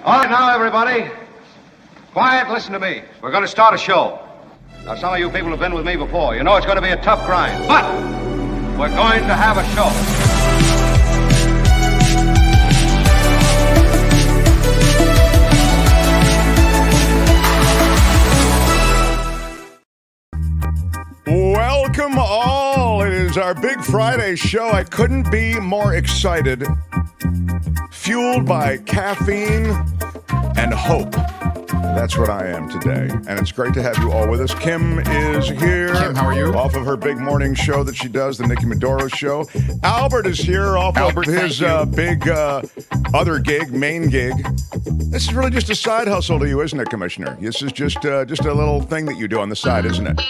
All right, now, everybody. Quiet, listen to me. We're going to start a show. Now, some of you people have been with me before. You know it's going to be a tough grind, but we're going to have a show. Welcome all. It is our Big Friday show. I couldn't be more excited. Fueled by caffeine and hope. That's what I am today. And it's great to have you all with us. Kim is here. Kim, how are you? Off of her big morning show that she does, the Nikki Medoro show. Albert is here off of his big other gig, main gig. This is really just a side hustle to you, isn't it, Commissioner? This is just a little thing that you do on the side, isn't it?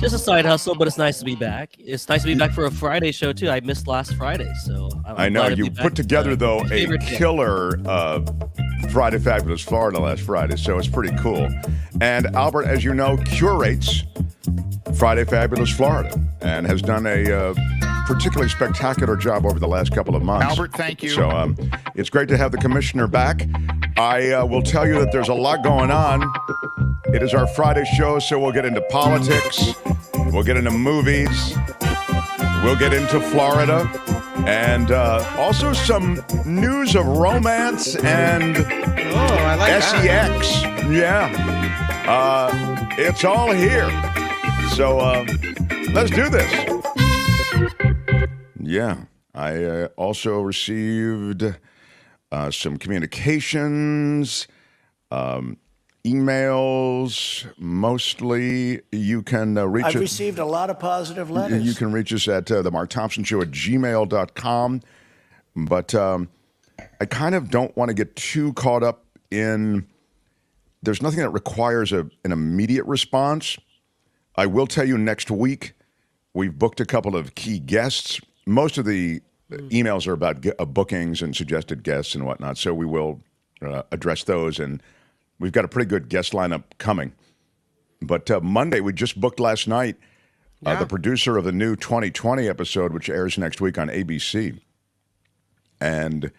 Just a side hustle, but it's nice to be back. It's nice to be back for a Friday show, too. I missed last Friday, so I know. You put together, though, a killer Friday Fabulous Florida last Friday, so it's pretty cool. And Albert, as you know, curates Friday Fabulous Florida and has done a particularly spectacular job over the last couple of months. Albert, thank you. So it's great to have the commissioner back. I will tell you that there's a lot going on. It is our Friday show, so we'll get into politics, we'll get into movies, we'll get into Florida, and also some news of romance and SEX. That. Yeah. It's all here. So let's do this. Yeah. I also received some communications, emails, mostly. You can reach us. I've received a lot of positive letters. You can reach us at the Mark Thompson Show at gmail.com. But I kind of don't want to get too caught up in, there's nothing that requires an immediate response. I will tell you next week, we've booked a couple of key guests. Most of the emails are about bookings and suggested guests and whatnot, so we will address those, and we've got a pretty good guest lineup coming. But Monday, we just booked last night the producer of the new 2020 episode, which airs next week on ABC. And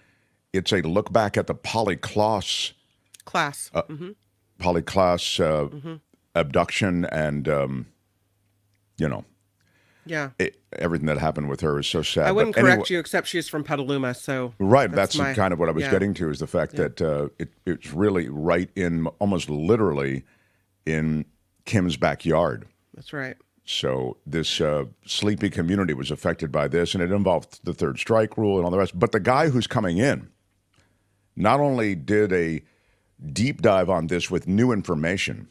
it's a look back at the Polly Klaas abduction and, everything that happened with her is so sad. I wouldn't correct you, except she's from Petaluma, so... Right, that's kind of what I was getting to, is the fact that it's really right in, almost literally, in Kim's backyard. That's right. So this sleepy community was affected by this, and it involved the third strike rule and all the rest. But the guy who's coming in not only did a deep dive on this with new information,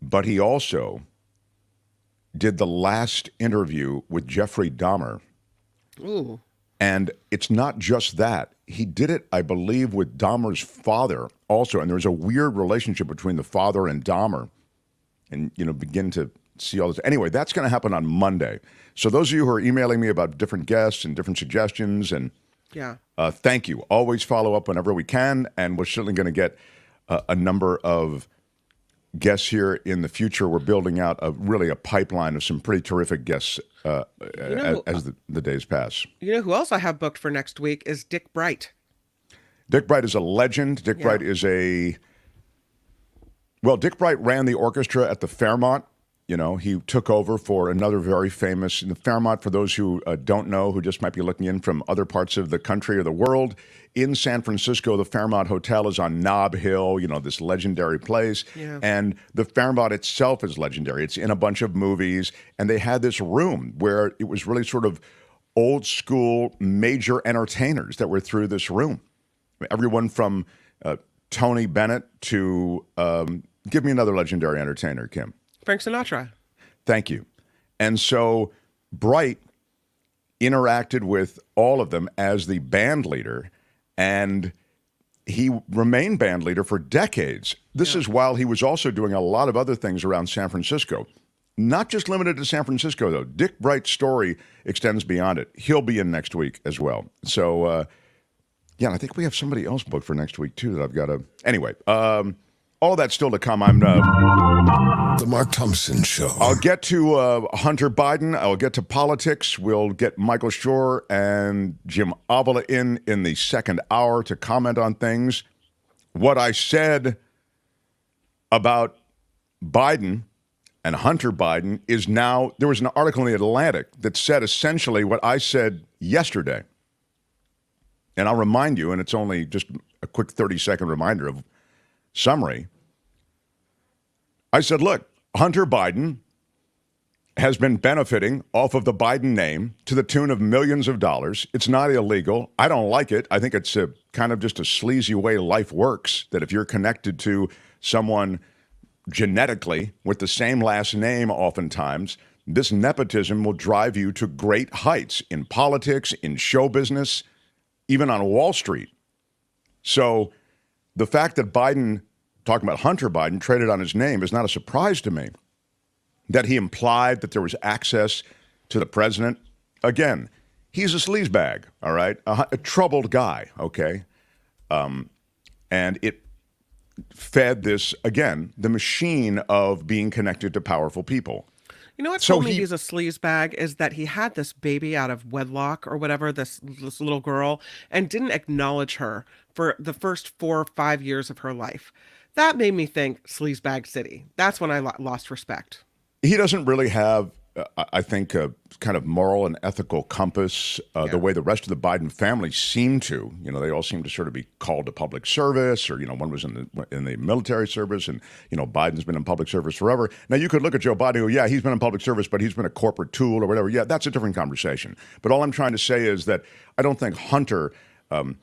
but he also did the last interview with Jeffrey Dahmer. Ooh. And it's not just that. He did it, I believe, with Dahmer's father also. And there's a weird relationship between the father and Dahmer. And, begin to see all this. Anyway, that's going to happen on Monday. So those of you who are emailing me about different guests and different suggestions, and thank you. Always follow up whenever we can. And we're certainly going to get a number of guests here in the future. We're building out really a pipeline of some pretty terrific guests as the days pass. You know who else I have booked for next week is Dick Bright. Dick Bright is a legend. Dick Bright is Dick Bright ran the orchestra at the Fairmont. He took over for another very famous, the Fairmont, for those who don't know, who just might be looking in from other parts of the country or the world. In San Francisco, the Fairmont Hotel is on Nob Hill, this legendary place. Yeah. And the Fairmont itself is legendary. It's in a bunch of movies. And they had this room where it was really sort of old school major entertainers that were through this room. Everyone from Tony Bennett to, give me another legendary entertainer, Kim. Frank Sinatra. Thank you. And so Bright interacted with all of them as the band leader, and he remained band leader for decades. This is while he was also doing a lot of other things around San Francisco. Not just limited to San Francisco, though. Dick Bright's story extends beyond it. He'll be in next week as well. So, I think we have somebody else booked for next week, too, that I've got to... Anyway, all that's still to come. I'm... The Mark Thompson Show. I'll get to Hunter Biden. I'll get to politics. We'll get Michael Shure and Jim Avila in the second hour to comment on things. what I said about Biden and Hunter Biden is now, there was an article in the Atlantic that said essentially what I said yesterday. And I'll remind you, and it's only just a quick 30-second reminder of summary. I said, look, Hunter Biden has been benefiting off of the Biden name to the tune of millions of dollars. It's not illegal. I don't like it. I think it's a kind of just a sleazy way life works, that if you're connected to someone genetically with the same last name oftentimes, this nepotism will drive you to great heights in politics, in show business, even on Wall Street. So the fact that Biden, talking about Hunter Biden, traded on his name is not a surprise to me. That he implied that there was access to the president. Again, he's a sleazebag, all right? A troubled guy, okay? And it fed this, again, the machine of being connected to powerful people. You know what So told me he- he's a sleazebag is that he had this baby out of wedlock or whatever, this little girl, and didn't acknowledge her for the first 4 or 5 years of her life. That made me think sleazebag city. That's when I lost respect. He doesn't really have, I think, a kind of moral and ethical compass the way the rest of the Biden family seem to. You know, they all seem to sort of be called to public service, or, you know, one was in the military service, and, you know, Biden's been in public service forever. Now, you could look at Joe Biden and go, yeah, he's been in public service, but he's been a corporate tool or whatever. Yeah, that's a different conversation. But all I'm trying to say is that I don't think Hunter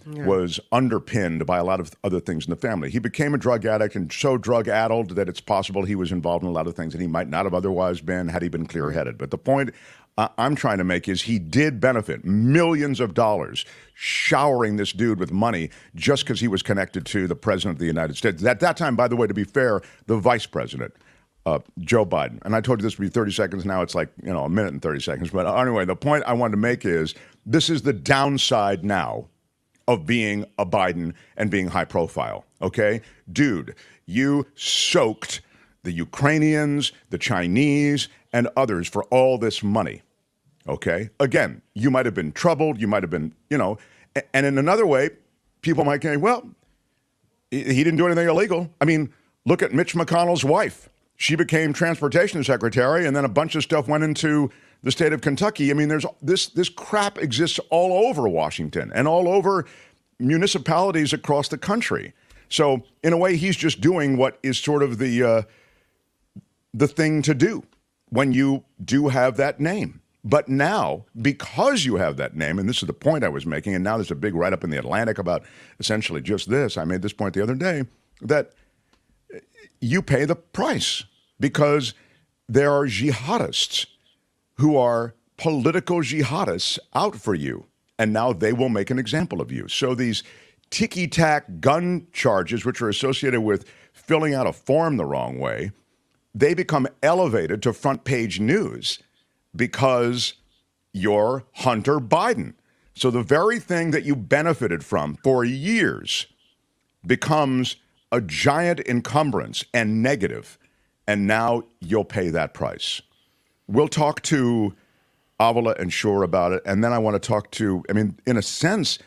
was underpinned by a lot of other things in the family. He became a drug addict and so drug-addled that it's possible he was involved in a lot of things that he might not have otherwise been had he been clear-headed. But the point I'm trying to make is he did benefit millions of dollars showering this dude with money just because he was connected to the president of the United States. At that time, by the way, to be fair, the vice president, Joe Biden. And I told you this would be 30 seconds. Now it's like, you know, a minute and 30 seconds. But anyway, the point I wanted to make is this is the downside now of being a Biden and being high profile, okay? Dude, you soaked the Ukrainians, the Chinese, and others for all this money, okay? Again, you might have been troubled, you might have been, you know, and in another way, people might say, well, he didn't do anything illegal. I mean, look at Mitch McConnell's wife. She became transportation secretary, and then a bunch of stuff went into the state of Kentucky. I mean, there's this crap exists all over Washington and all over municipalities across the country. So in a way, he's just doing what is sort of the thing to do when you do have that name. But now, because you have that name, and this is the point I was making, and now there's a big write-up in the Atlantic about essentially just this. I made this point the other day, that you pay the price because there are jihadists who are political jihadists out for you, and now they will make an example of you. So these ticky-tack gun charges, which are associated with filling out a form the wrong way, they become elevated to front-page news because you're Hunter Biden. So the very thing that you benefited from for years becomes a giant encumbrance and negative, and now you'll pay that price. We'll talk to Avila and Shure about it, and then I want to talk to, I mean, in a sense,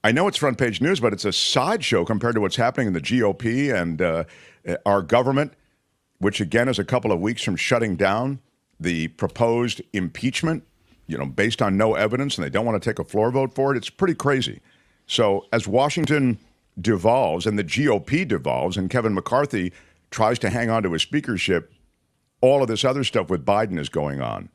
I know it's front page news, but it's a sideshow compared to what's happening in the GOP and our government, which again is a couple of weeks from shutting down the proposed impeachment, you know, based on no evidence, and they don't want to take a floor vote for it. It's pretty crazy. So as Washington devolves and the GOP devolves and Kevin McCarthy tries to hang on to his speakership, all of this other stuff with Biden is going on.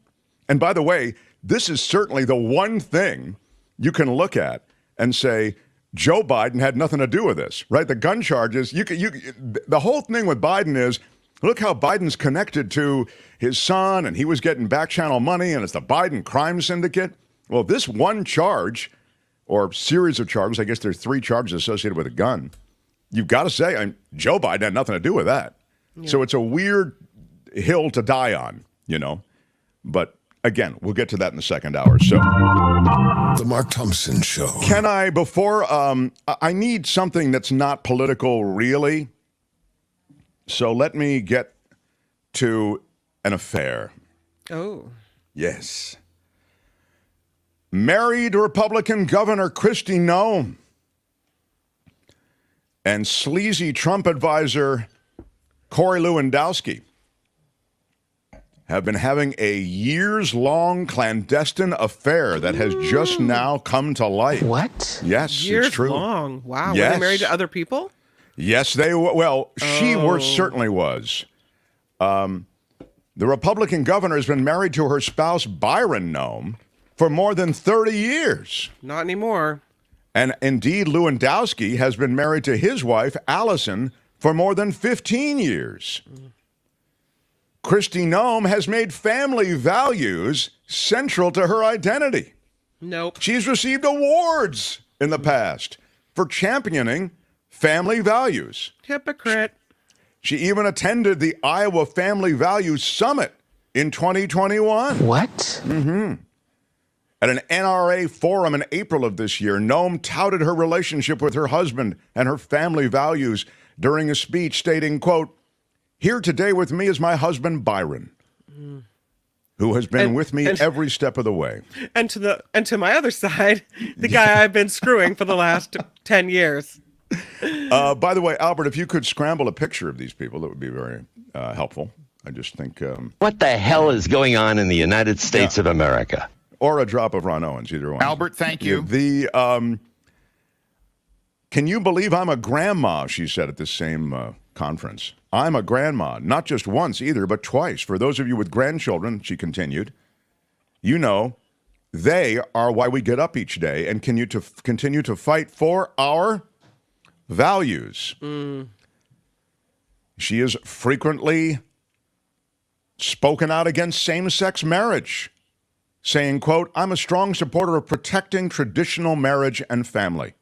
And by the way, this is certainly the one thing you can look at and say, Joe Biden had nothing to do with this, right? The gun charges, the whole thing with Biden is, look how Biden's connected to his son, and he was getting back channel money, and it's the Biden crime syndicate. Well, this one charge, or series of charges, I guess there's 3 charges associated with a gun, you've got to say, Joe Biden had nothing to do with that. Yeah. So it's a weird hill to die on, you know. But again, we'll get to that in the second hour. So, The Mark Thompson Show. Can I, before, I need something that's not political, really. So let me get to an affair. Oh. Yes. Married Republican Governor Kristi Noem and sleazy Trump advisor Corey Lewandowski have been having a years-long clandestine affair that has just now come to light. What? Yes, Years it's true. long. Wow. Yes. Were they married to other people? Yes, they were. Well, she certainly was. The Republican governor has been married to her spouse, Byron Nome, for more than 30 years. Not anymore. And indeed, Lewandowski has been married to his wife, Allison, for more than 15 years. Kristi Noem has made family values central to her identity. Nope. She's received awards in the past for championing family values. Hypocrite. She even attended the Iowa Family Values Summit in 2021. What? At an NRA forum in April of this year, Noem touted her relationship with her husband and her family values during a speech stating, quote, "Here today with me is my husband, Byron, who has been with me every step of the way." And to my other side, the guy I've been screwing for the last 10 years. By the way, Albert, if you could scramble a picture of these people, that would be very helpful. I just think... what the hell is going on in the United States of America? Or a drop of Ron Owens, either one. Albert, thank you. Can you believe I'm a grandma, she said at this same conference. I'm a grandma, not just once either, but twice. For those of you with grandchildren, she continued, you know, they are why we get up each day and continue to fight for our values. She has frequently spoken out against same-sex marriage, saying, quote, "I'm a strong supporter of protecting traditional marriage and family."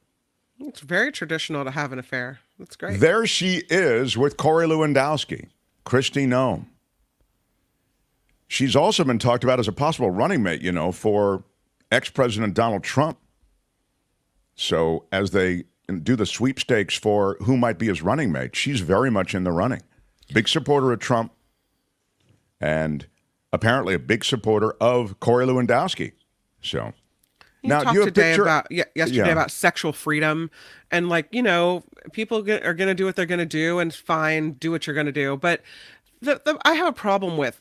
It's very traditional to have an affair. That's great. There she is with Corey Lewandowski, Kristi Noem. She's also been talked about as a possible running mate, you know, for ex-President Donald Trump. So as they do the sweepstakes for who might be his running mate, she's very much in the running. Big supporter of Trump and apparently a big supporter of Corey Lewandowski. So now, talked today about yesterday about sexual freedom, and like, you know, people are going to do what they're going to do, and fine, do what you're going to do. But I have a problem with,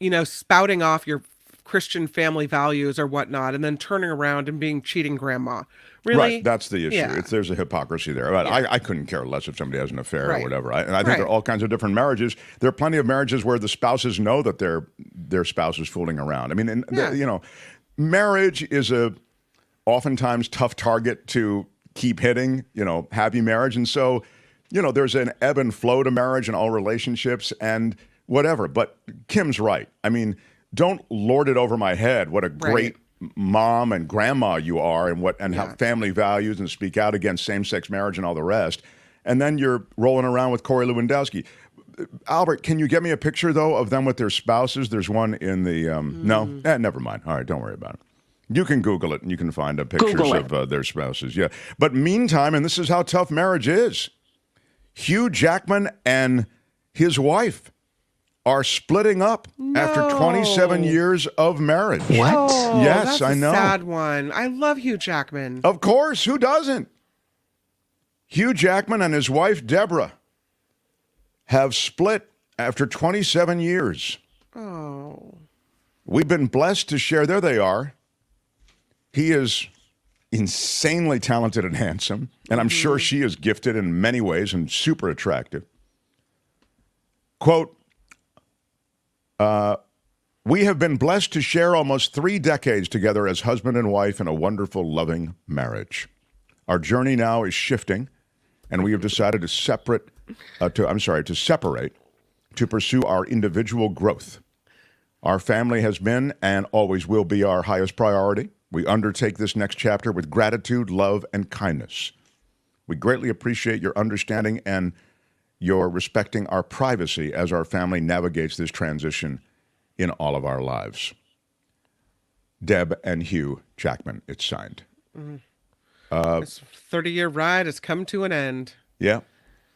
you know, spouting off your Christian family values or whatnot, and then turning around and being cheating grandma. Really? Right, that's the issue. Yeah. There's a hypocrisy there. But I couldn't care less if somebody has an affair or whatever. And I think there are all kinds of different marriages. There are plenty of marriages where the spouses know that their spouse is fooling around. I mean, you know, marriage is a oftentimes tough target to keep hitting, you know, happy marriage. And so, you know, there's an ebb and flow to marriage and all relationships and whatever. But Kim's right. I mean, don't lord it over my head what a great mom and grandma you are and how family values and speak out against same-sex marriage and all the rest. And then you're rolling around with Corey Lewandowski. Albert, can you get me a picture, though, of them with their spouses? There's one in the... No? Never mind. All right, don't worry about it. You can Google it, and you can find pictures of their spouses. Yeah. But meantime, and this is how tough marriage is, Hugh Jackman and his wife are splitting up after 27 years of marriage. What? Oh, yes, that's I know. A sad one. I love Hugh Jackman. Of course, who doesn't? Hugh Jackman and his wife, Deborah, have split after 27 years. Oh. We've been blessed to share. There they are. He is insanely talented and handsome, and I'm sure she is gifted in many ways and super attractive. Quote, we have been blessed to share almost 3 decades together as husband and wife in a wonderful, loving marriage. Our journey now is shifting, and we have decided to separate to pursue our individual growth. Our family has been and always will be our highest priority. We undertake this next chapter with gratitude, love, and kindness. We greatly appreciate your understanding and your respecting our privacy as our family navigates this transition in all of our lives. Deb and Hugh Jackman, it's signed. This 30-year ride has come to an end. Yeah.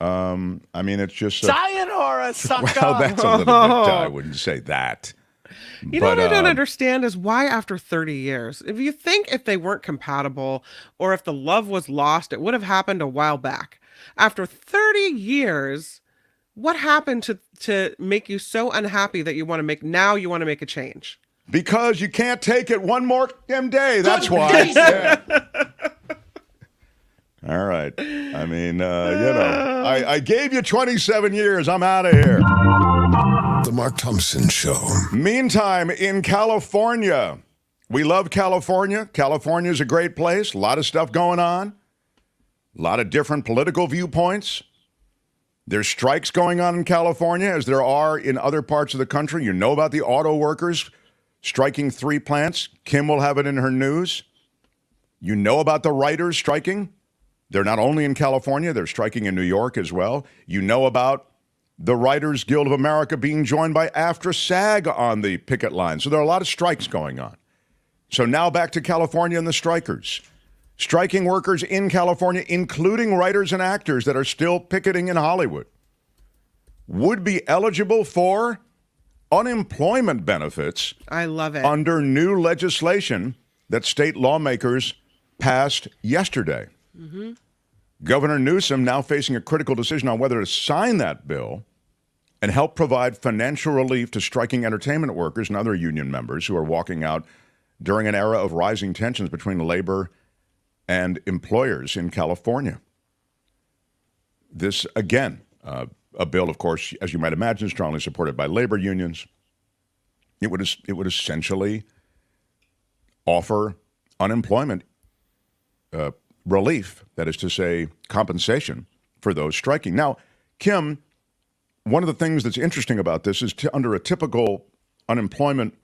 I mean, it's just... Sayonara, sucker! Well, that's a little bit... I wouldn't say that. You know what I don't understand is why after 30 years? If you think if they weren't compatible or if the love was lost, it would have happened a while back. After 30 years, what happened to make you so unhappy that you want to make a change? Because you can't take it one more damn day. That's why. Yeah. All right. I mean, I gave you 27 years. I'm out of here. The Mark Thompson Show. Meantime, in California, we love California. California is a great place. A lot of stuff going on. A lot of different political viewpoints. There's strikes going on in California, as there are in other parts of the country. You know about the auto workers striking 3 plants. Kim will have it in her news. You know about the writers striking. They're not only in California, they're striking in New York as well. You know about the Writers Guild of America being joined by AFTRA SAG on the picket line. So there are a lot of strikes going on. So now back to California and the strikers. Striking workers in California, including writers and actors that are still picketing in Hollywood, would be eligible for unemployment benefits. I love it. Under new legislation that state lawmakers passed yesterday. Mm-hmm. Governor Newsom now facing a critical decision on whether to sign that bill and help provide financial relief to striking entertainment workers and other union members who are walking out during an era of rising tensions between labor and employers in California. This, again, a bill, of course, as you might imagine, strongly supported by labor unions. It would essentially offer unemployment relief, that is to say, compensation for those striking. Now, Kim, one of the things that's interesting about this is under a typical unemployment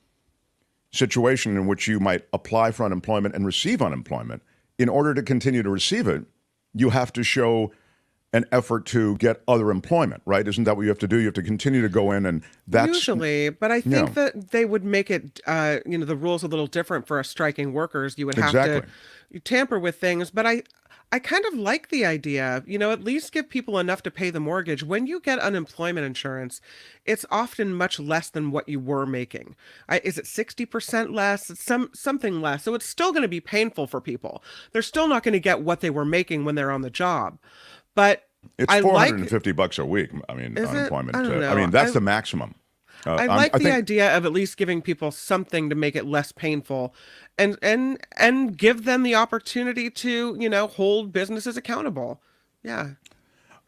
situation in which you might apply for unemployment and receive unemployment, in order to continue to receive it, you have to show an effort to get other employment, right? Isn't that what you have to do? You have to continue to go in, and that's usually. But I think that they would make it, the rules a little different for us striking workers. You would have to tamper with things. But I kind of like the idea, at least give people enough to pay the mortgage. When you get unemployment insurance, it's often much less than what you were making. Is it 60% less? It's something less. So it's still going to be painful for people. They're still not going to get what they were making when they're on the job. But it's $450 a week. I mean, unemployment. I mean, that's the maximum. I like the idea of at least giving people something to make it less painful, and give them the opportunity to hold businesses accountable. Yeah.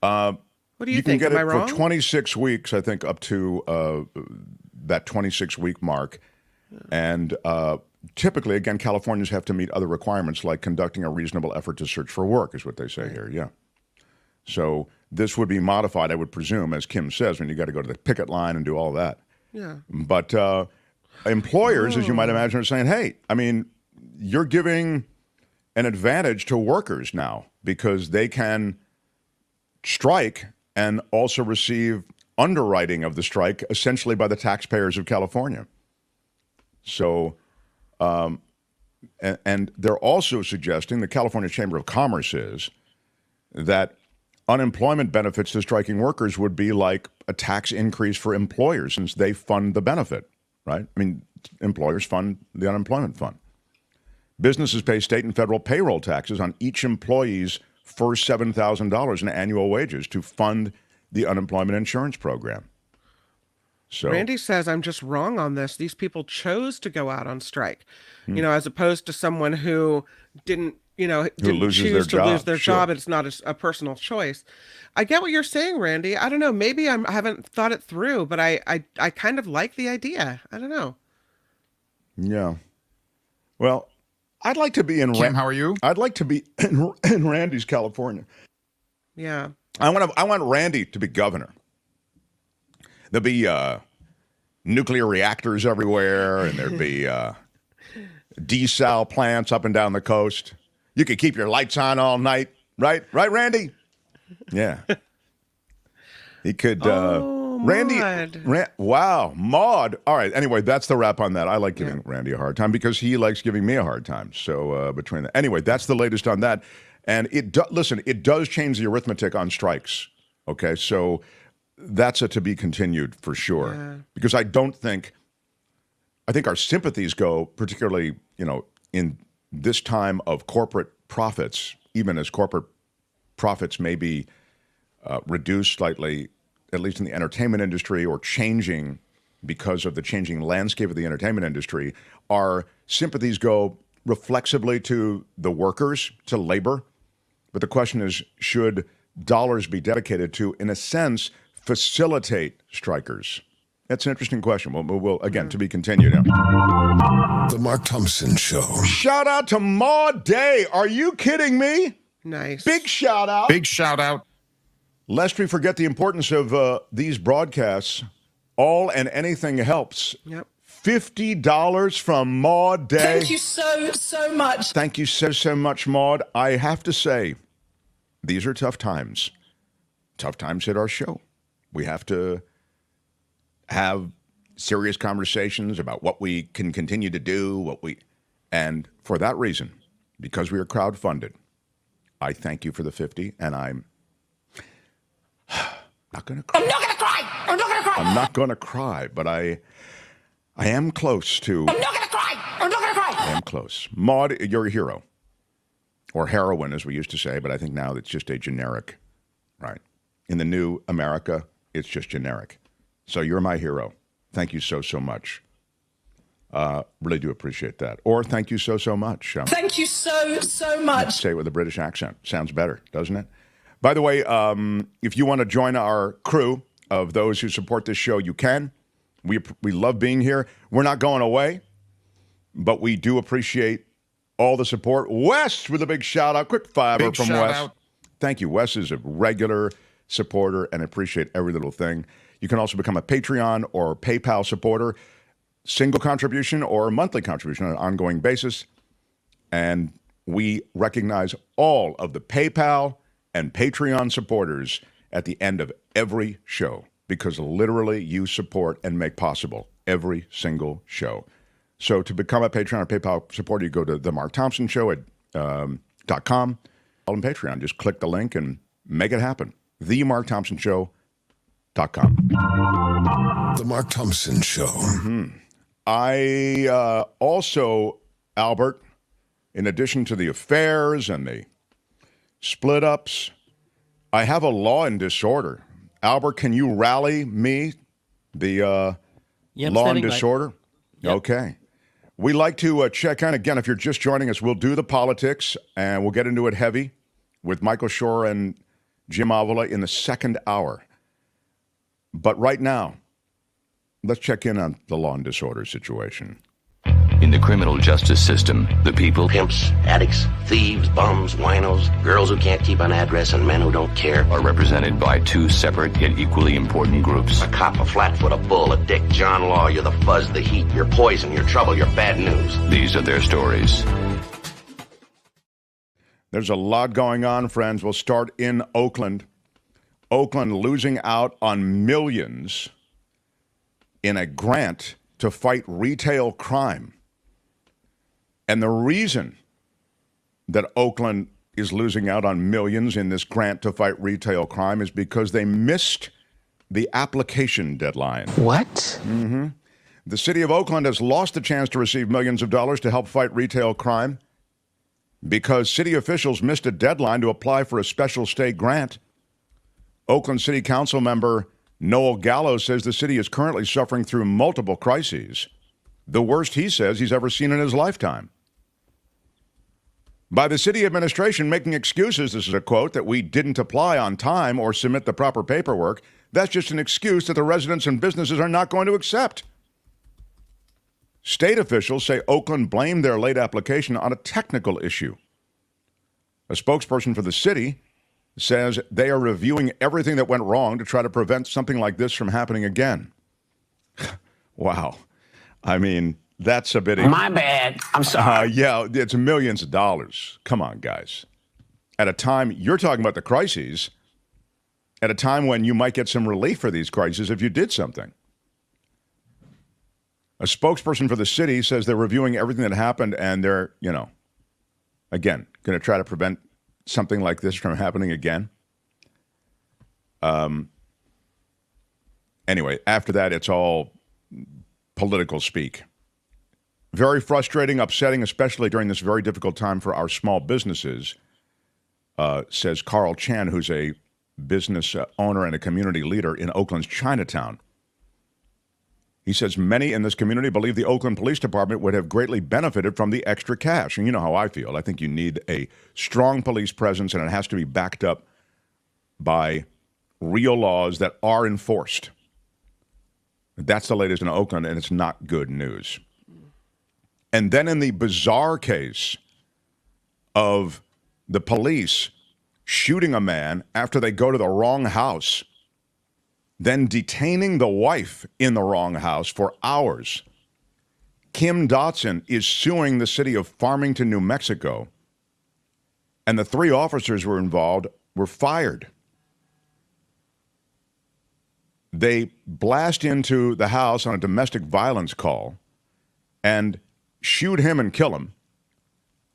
What do you think? You can get Am I it wrong? for 26 weeks, I think, up to that 26-week mark, and typically, again, Californians have to meet other requirements like conducting a reasonable effort to search for work, is what they say here. Yeah. So this would be modified, I would presume, as Kim says, when you got to go to the picket line and do all that. Yeah. But employers, as you might imagine, are saying, hey, I mean, you're giving an advantage to workers now because they can strike and also receive underwriting of the strike essentially by the taxpayers of California. So, and they're also suggesting, the California Chamber of Commerce is, that unemployment benefits to striking workers would be like a tax increase for employers since they fund the benefit, right? I mean, employers fund the unemployment fund. Businesses pay state and federal payroll taxes on each employee's first $7,000 in annual wages to fund the unemployment insurance program. So Randy says, I'm just wrong on this. These people chose to go out on strike, as opposed to someone who didn't choose to lose their job. It's not a personal choice. I get what you're saying, Randy. I don't know. Maybe I haven't thought it through, but I kind of like the idea. I don't know. Yeah. Well, I'd like to be in Kim, how are you? I'd like to be in Randy's California. Yeah. I want Randy to be governor. There'll be nuclear reactors everywhere, and there'd be desal plants up and down the coast. You could keep your lights on all night, right? Right, Randy? Yeah. He could. Randy. Wow, Maud. All right. Anyway, that's the wrap on that. I like giving Randy a hard time because he likes giving me a hard time. So between that, anyway, that's the latest on that. And it does change the arithmetic on strikes. Okay, so that's a to be continued for sure. Because I think our sympathies go particularly, in this time of corporate profits, even as corporate profits may be reduced slightly, at least in the entertainment industry, or changing because of the changing landscape of the entertainment industry, our sympathies go reflexively to the workers, to labor. But the question is, should dollars be dedicated to, in a sense, facilitate strikers? That's an interesting question. We'll again, to be continued. The Mark Thompson Show. Shout out to Maud Day. Are you kidding me? Nice. Big shout out. Big shout out. Lest we forget the importance of these broadcasts, all and anything helps. Yep. $50 from Maud Day. Thank you so much. Thank you so much, Maud. I have to say, these are tough times. Tough times hit our show. We have to have serious conversations about what we can continue to do, and for that reason, because we are crowdfunded, I thank you for the 50, and I'm not going to cry. I'm not going to cry. I'm not going to cry. I'm not going to cry, but I am close to. I'm not going to cry. I'm not going to cry. I am close. Maud, you're a hero. Or heroine, as we used to say, but I think now it's just a generic, right? In the new America, it's just generic. So you're my hero. Thank you so much. Really do appreciate that. Or thank you so much. Thank you so much. Say it with a British accent. Sounds better, doesn't it? By the way, if you want to join our crew of those who support this show, you can. We love being here. We're not going away, but we do appreciate all the support. Wes with a big shout out. Quick fiver from Wes. Thank you. Wes is a regular supporter and appreciate every little thing. You can also become a Patreon or PayPal supporter, single contribution or monthly contribution on an ongoing basis. And we recognize all of the PayPal and Patreon supporters at the end of every show, because literally you support and make possible every single show. So to become a Patreon or PayPal supporter, you go to the Mark Thompson Show at .com. On Patreon, just click the link and make it happen. The Mark Thompson Show. The Mark Thompson Show. I also, Albert, in addition to the affairs and the split ups, I have a law and disorder. Albert, can you rally me, the law and disorder? Yep. Okay. We like to check in. Again, if you're just joining us, we'll do the politics, and we'll get into it heavy with Michael Shure and Jim Avila in the second hour. But right now, let's check in on the law and disorder situation. In the criminal justice system, the people, pimps, addicts, thieves, bums, winos, girls who can't keep an address, and men who don't care, are represented by two separate yet equally important groups. A cop, a flatfoot, a bull, a dick, John Law. You're the fuzz, the heat, you're poison, you're trouble, you're bad news. These are their stories. There's a lot going on, friends. We'll start in Oakland. Oakland losing out on millions in a grant to fight retail crime. And the reason that Oakland is losing out on millions in this grant to fight retail crime is because they missed the application deadline. What? The city of Oakland has lost the chance to receive millions of dollars to help fight retail crime because city officials missed a deadline to apply for a special state grant. Oakland City Council member Noel Gallo says the city is currently suffering through multiple crises, the worst he says he's ever seen in his lifetime. By the city administration making excuses, this is a quote, that we didn't apply on time or submit the proper paperwork, that's just an excuse that the residents and businesses are not going to accept. State officials say Oakland blamed their late application on a technical issue. A spokesperson for the city says they are reviewing everything that went wrong to try to prevent something like this from happening again. Wow. I mean, that's a bit... My bad. I'm sorry. Yeah, it's millions of dollars. Come on, guys. At a time, you're talking about the crises, at a time when you might get some relief for these crises if you did something. A spokesperson for the city says they're reviewing everything that happened and they're, again, going to try to prevent something like this from happening again. Anyway, after that, it's all political speak. Very frustrating, upsetting, especially during this very difficult time for our small businesses. says Carl Chan, who's a business owner and a community leader in Oakland's Chinatown. He says many in this community believe the Oakland Police Department would have greatly benefited from the extra cash. And you know how I feel. I think you need a strong police presence, and it has to be backed up by real laws that are enforced. That's the latest in Oakland, and it's not good news. And then in the bizarre case of the police shooting a man after they go to the wrong house, then detaining the wife in the wrong house for hours. Kim Dotson is suing the city of Farmington, New Mexico, and the 3 officers who were involved were fired. They blast into the house on a domestic violence call and shoot him and kill him.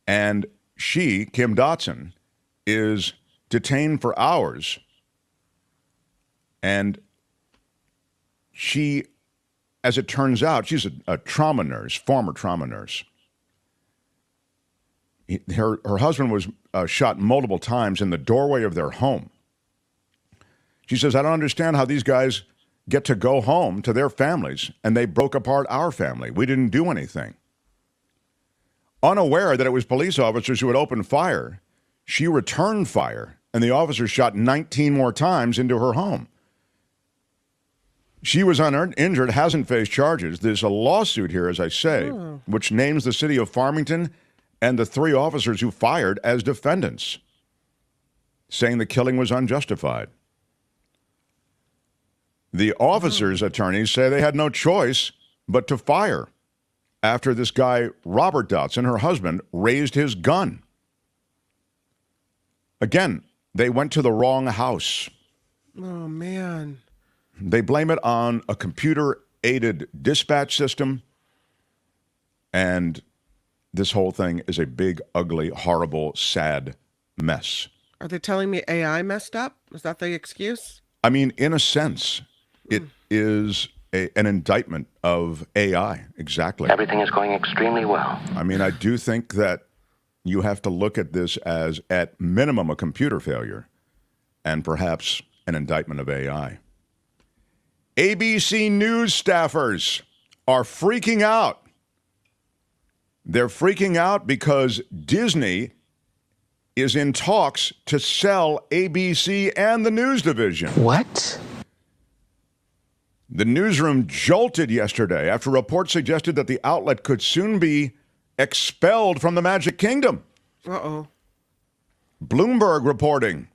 And she, Kim Dotson, is detained for hours. And she, as it turns out, she's a trauma nurse, former trauma nurse. Her husband was shot multiple times in the doorway of their home. She says, I don't understand how these guys get to go home to their families, and they broke apart our family. We didn't do anything. Unaware that it was police officers who had opened fire, she returned fire, and the officers shot 19 more times into her home. She was uninjured, hasn't faced charges. There's a lawsuit here, as I say, which names the city of Farmington and the 3 officers who fired as defendants, saying the killing was unjustified. The officers' attorneys say they had no choice but to fire after this guy, Robert Dotson, her husband, raised his gun. Again, they went to the wrong house. Oh, man. They blame it on a computer-aided dispatch system, and this whole thing is a big, ugly, horrible, sad mess. Are they telling me AI messed up? Is that the excuse? I mean, in a sense, it is an indictment of AI, exactly. Everything is going extremely well. I mean, I do think that you have to look at this as, at minimum, a computer failure and perhaps an indictment of AI. ABC News staffers are freaking out. They're freaking out because Disney is in talks to sell ABC and the news division. What? The newsroom jolted yesterday after reports suggested that the outlet could soon be expelled from the Magic Kingdom. Uh-oh. Bloomberg reporting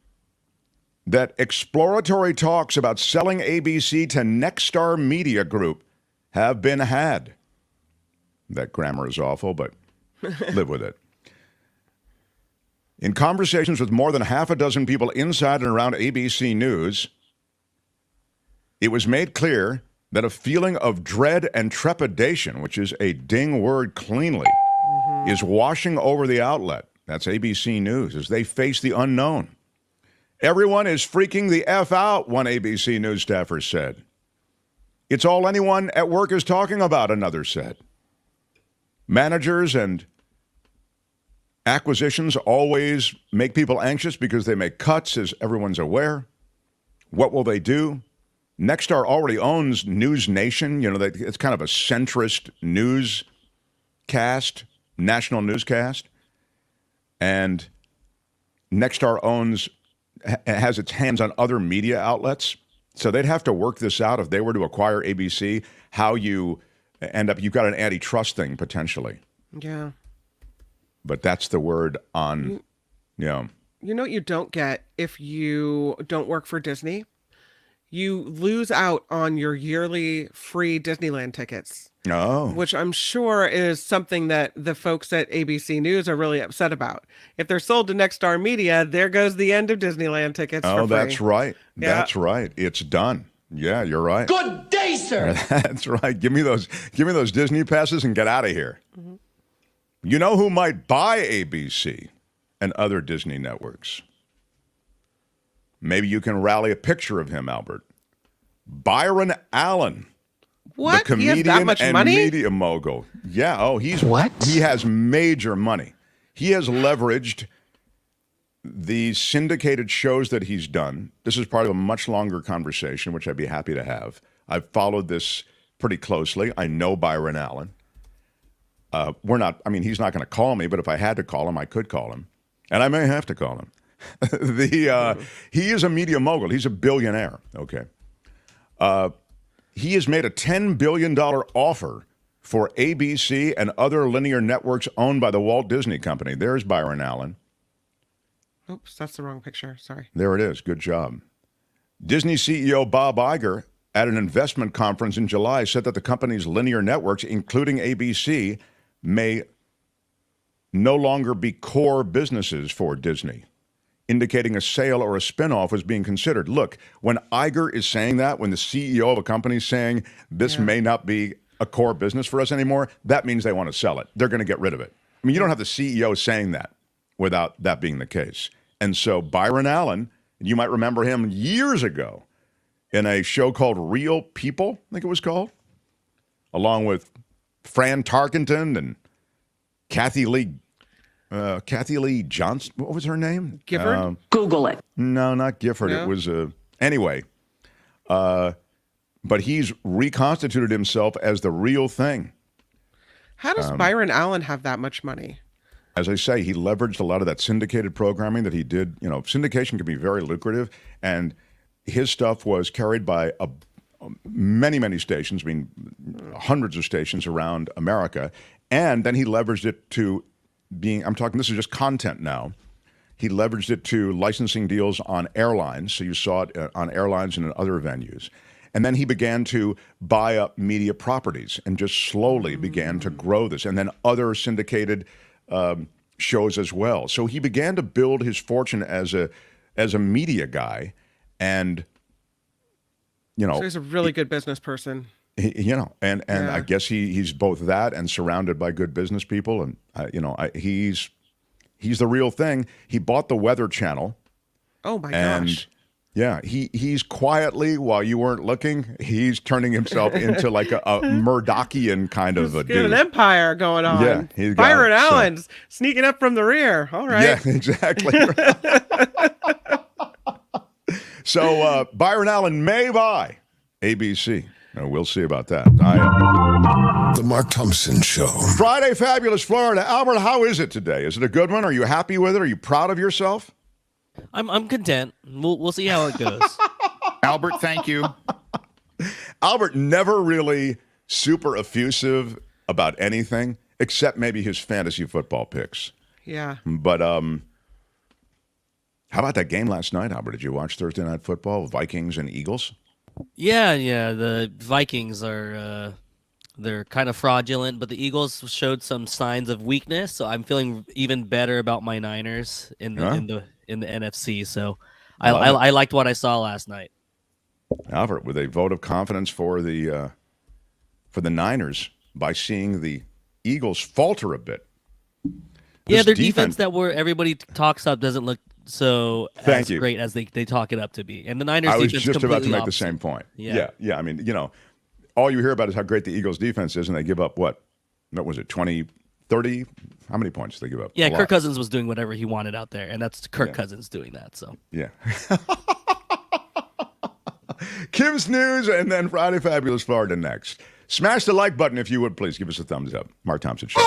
that exploratory talks about selling ABC to Nexstar Media Group have been had. That grammar is awful, but live with it. In conversations with more than half a dozen people inside and around ABC News, it was made clear that a feeling of dread and trepidation, which is a ding word cleanly, is washing over the outlet. That's ABC News, as they face the unknown. Everyone is freaking the F out, one ABC News staffer said. It's all anyone at work is talking about, another said. Managers and acquisitions always make people anxious because they make cuts, as everyone's aware. What will they do? Nexstar already owns News Nation. You know, it's kind of a centrist newscast, national newscast. And Nexstar has its hands on other media outlets. So they'd have to work this out if they were to acquire ABC, how you end up, you've got an antitrust thing potentially. Yeah. But that's the word on, You know what you don't get if you don't work for Disney? You lose out on your yearly free Disneyland tickets. Oh. Which I'm sure is something that the folks at ABC News are really upset about. If they're sold to Nexstar Media, there goes the end of Disneyland tickets for free. That's right. Yeah. That's right. It's done. Yeah, you're right. Good day, sir. That's right. Give me those Disney passes and get out of here. Mm-hmm. You know who might buy ABC and other Disney networks? Maybe you can rally a picture of him, Albert. Byron Allen. What? The comedian he has that much and money? media mogul. Yeah. Oh, What? He has major money. He has leveraged the syndicated shows that he's done, this is part of a much longer conversation, which I'd be happy to have. I've followed this pretty closely. I know Byron Allen. He's not going to call me, but if I had to call him, I could call him. And I may have to call him. He is a media mogul. He's a billionaire, okay? He has made a $10 billion offer for ABC and other linear networks owned by the Walt Disney Company. There's Byron Allen. Oops, that's the wrong picture. Sorry. There it is. Good job. Disney CEO Bob Iger at an investment conference in July said that the company's linear networks, including ABC, may no longer be core businesses for Disney, indicating a sale or a spinoff was being considered. Look, when Iger is saying that, when the CEO of a company is saying this may not be a core business for us anymore, that means they want to sell it. They're going to get rid of it. I mean, you don't have the CEO saying that without that being the case. And so Byron Allen, you might remember him years ago in a show called Real People, I think it was called, along with Fran Tarkenton and Kathy Lee Johnson. What was her name? Gifford? Google it. No, not Gifford. No? It was anyway. But he's reconstituted himself as the real thing. How does Byron Allen have that much money? As I say, he leveraged a lot of that syndicated programming that he did. You know, syndication can be very lucrative, and his stuff was carried by many, many stations, I mean, hundreds of stations around America. And then he leveraged it to this is just content now. He leveraged it to licensing deals on airlines. So you saw it on airlines and in other venues. And then he began to buy up media properties and just slowly began to grow this. And then other syndicated shows as well. So he began to build his fortune as a media guy. And, So he's a really good business person. I guess he's both that and surrounded by good business people, and he's the real thing. He bought the Weather Channel. Oh my gosh! Yeah, he's quietly, while you weren't looking, he's turning himself into like a Murdochian kind of a dude. An empire going on. Yeah, he's got Byron it, Allen's sneaking up from the rear. All right. Yeah, exactly. So Byron Allen may buy ABC. We'll see about that. The Mark Thompson Show. Friday, Fabulous Florida. Albert, how is it today? Is it a good one? Are you happy with it? Are you proud of yourself? I'm content. We'll see how it goes. Albert, thank you. Albert never really super effusive about anything, except maybe his fantasy football picks. Yeah. But how about that game last night, Albert? Did you watch Thursday Night Football, Vikings and Eagles? Yeah. The Vikings are they're kind of fraudulent, but the Eagles showed some signs of weakness. So I'm feeling even better about my Niners in the NFC. So I liked what I saw last night. Albert, with a vote of confidence for the Niners by seeing the Eagles falter a bit. Their defense that everybody talks up doesn't look great as they talk it up to be. And the Niners I was defense just about to make opposite. the same point. Yeah. I mean, all you hear about is how great the Eagles defense is, and they give up what was it, 20, 30? How many points did they give up? Yeah, Kirk Cousins was doing whatever he wanted out there, and that's Kirk Cousins doing that. So yeah. Kim's News, and then Friday Fabulous Florida next. Smash the like button if you would, please. Give us a thumbs up. Mark Thompson Show.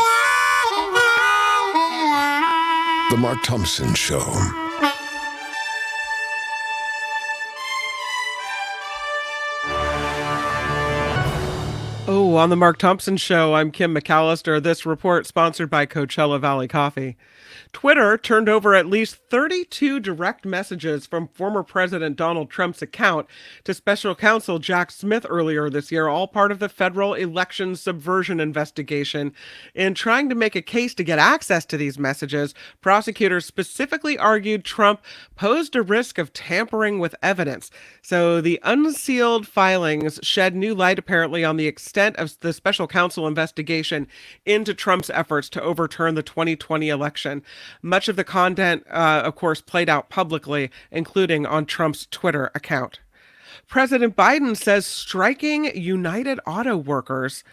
The Mark Thompson Show. Oh, on the Mark Thompson Show, I'm Kim McAllister. This report sponsored by Coachella Valley Coffee. Twitter turned over at least 32 direct messages from former President Donald Trump's account to special counsel Jack Smith earlier this year, all part of the federal election subversion investigation. In trying to make a case to get access to these messages, prosecutors specifically argued Trump posed a risk of tampering with evidence. So the unsealed filings shed new light, apparently, on the extent of the special counsel investigation into Trump's efforts to overturn the 2020 election. Much of the content, of course, played out publicly, including on Trump's Twitter account. President Biden says striking United Auto Workers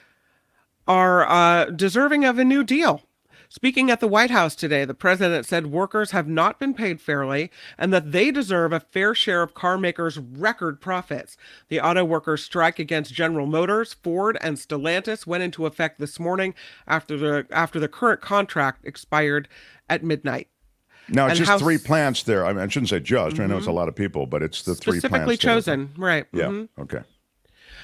are deserving of a new deal. Speaking at the White House today, the president said workers have not been paid fairly and that they deserve a fair share of car makers' record profits. The auto workers' strike against General Motors, Ford, and Stellantis went into effect this morning after the current contract expired at midnight. Now, it's just three plants there. I mean, I shouldn't say just. I know it's a lot of people, but it's the three plants. Specifically chosen, right. Yeah, okay.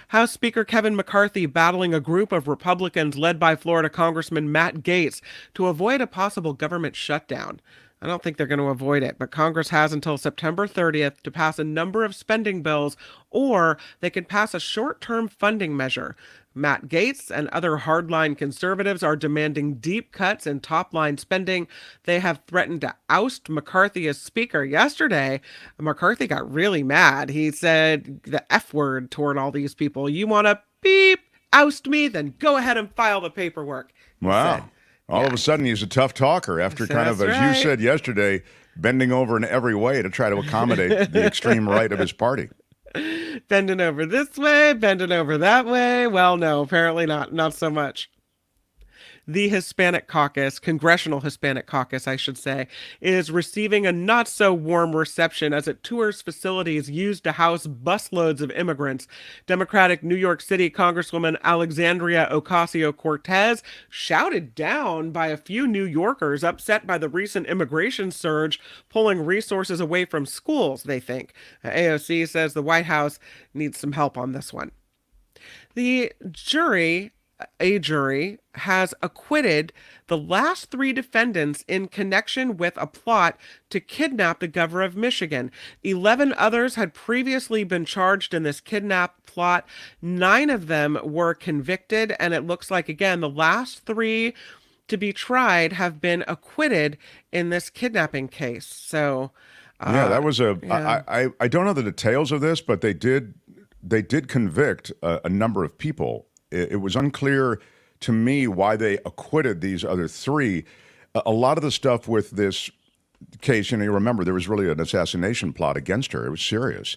House Speaker Kevin McCarthy battling a group of Republicans led by Florida Congressman Matt Gaetz to avoid a possible government shutdown. I don't think they're going to avoid it, but Congress has until September 30th to pass a number of spending bills, or they can pass a short-term funding measure. Matt Gaetz and other hardline conservatives are demanding deep cuts in top-line spending. They have threatened to oust McCarthy as Speaker. Yesterday, McCarthy got really mad. He said the F word toward all these people. You want to beep, oust me? Then go ahead and file the paperwork. Wow. All of a sudden, he's a tough talker after kind of, as you said yesterday, bending over in every way to try to accommodate the extreme right of his party. Bending over this way, bending over that way. Well, no, apparently not so much. The Hispanic Caucus, Congressional Hispanic Caucus, I should say, is receiving a not-so-warm reception as it tours facilities used to house busloads of immigrants. Democratic New York City Congresswoman Alexandria Ocasio-Cortez shouted down by a few New Yorkers upset by the recent immigration surge, pulling resources away from schools, they think. AOC says the White House needs some help on this one. A jury has acquitted the last three defendants in connection with a plot to kidnap the governor of Michigan. 11 others had previously been charged in this kidnap plot. 9 of them were convicted, and it looks like, again, the last 3 to be tried have been acquitted in this kidnapping case. So, that was I don't know the details of this, but they did convict a number of people. It was unclear to me why they acquitted these other 3. A lot of the stuff with this case, you remember there was really an assassination plot against her. It was serious.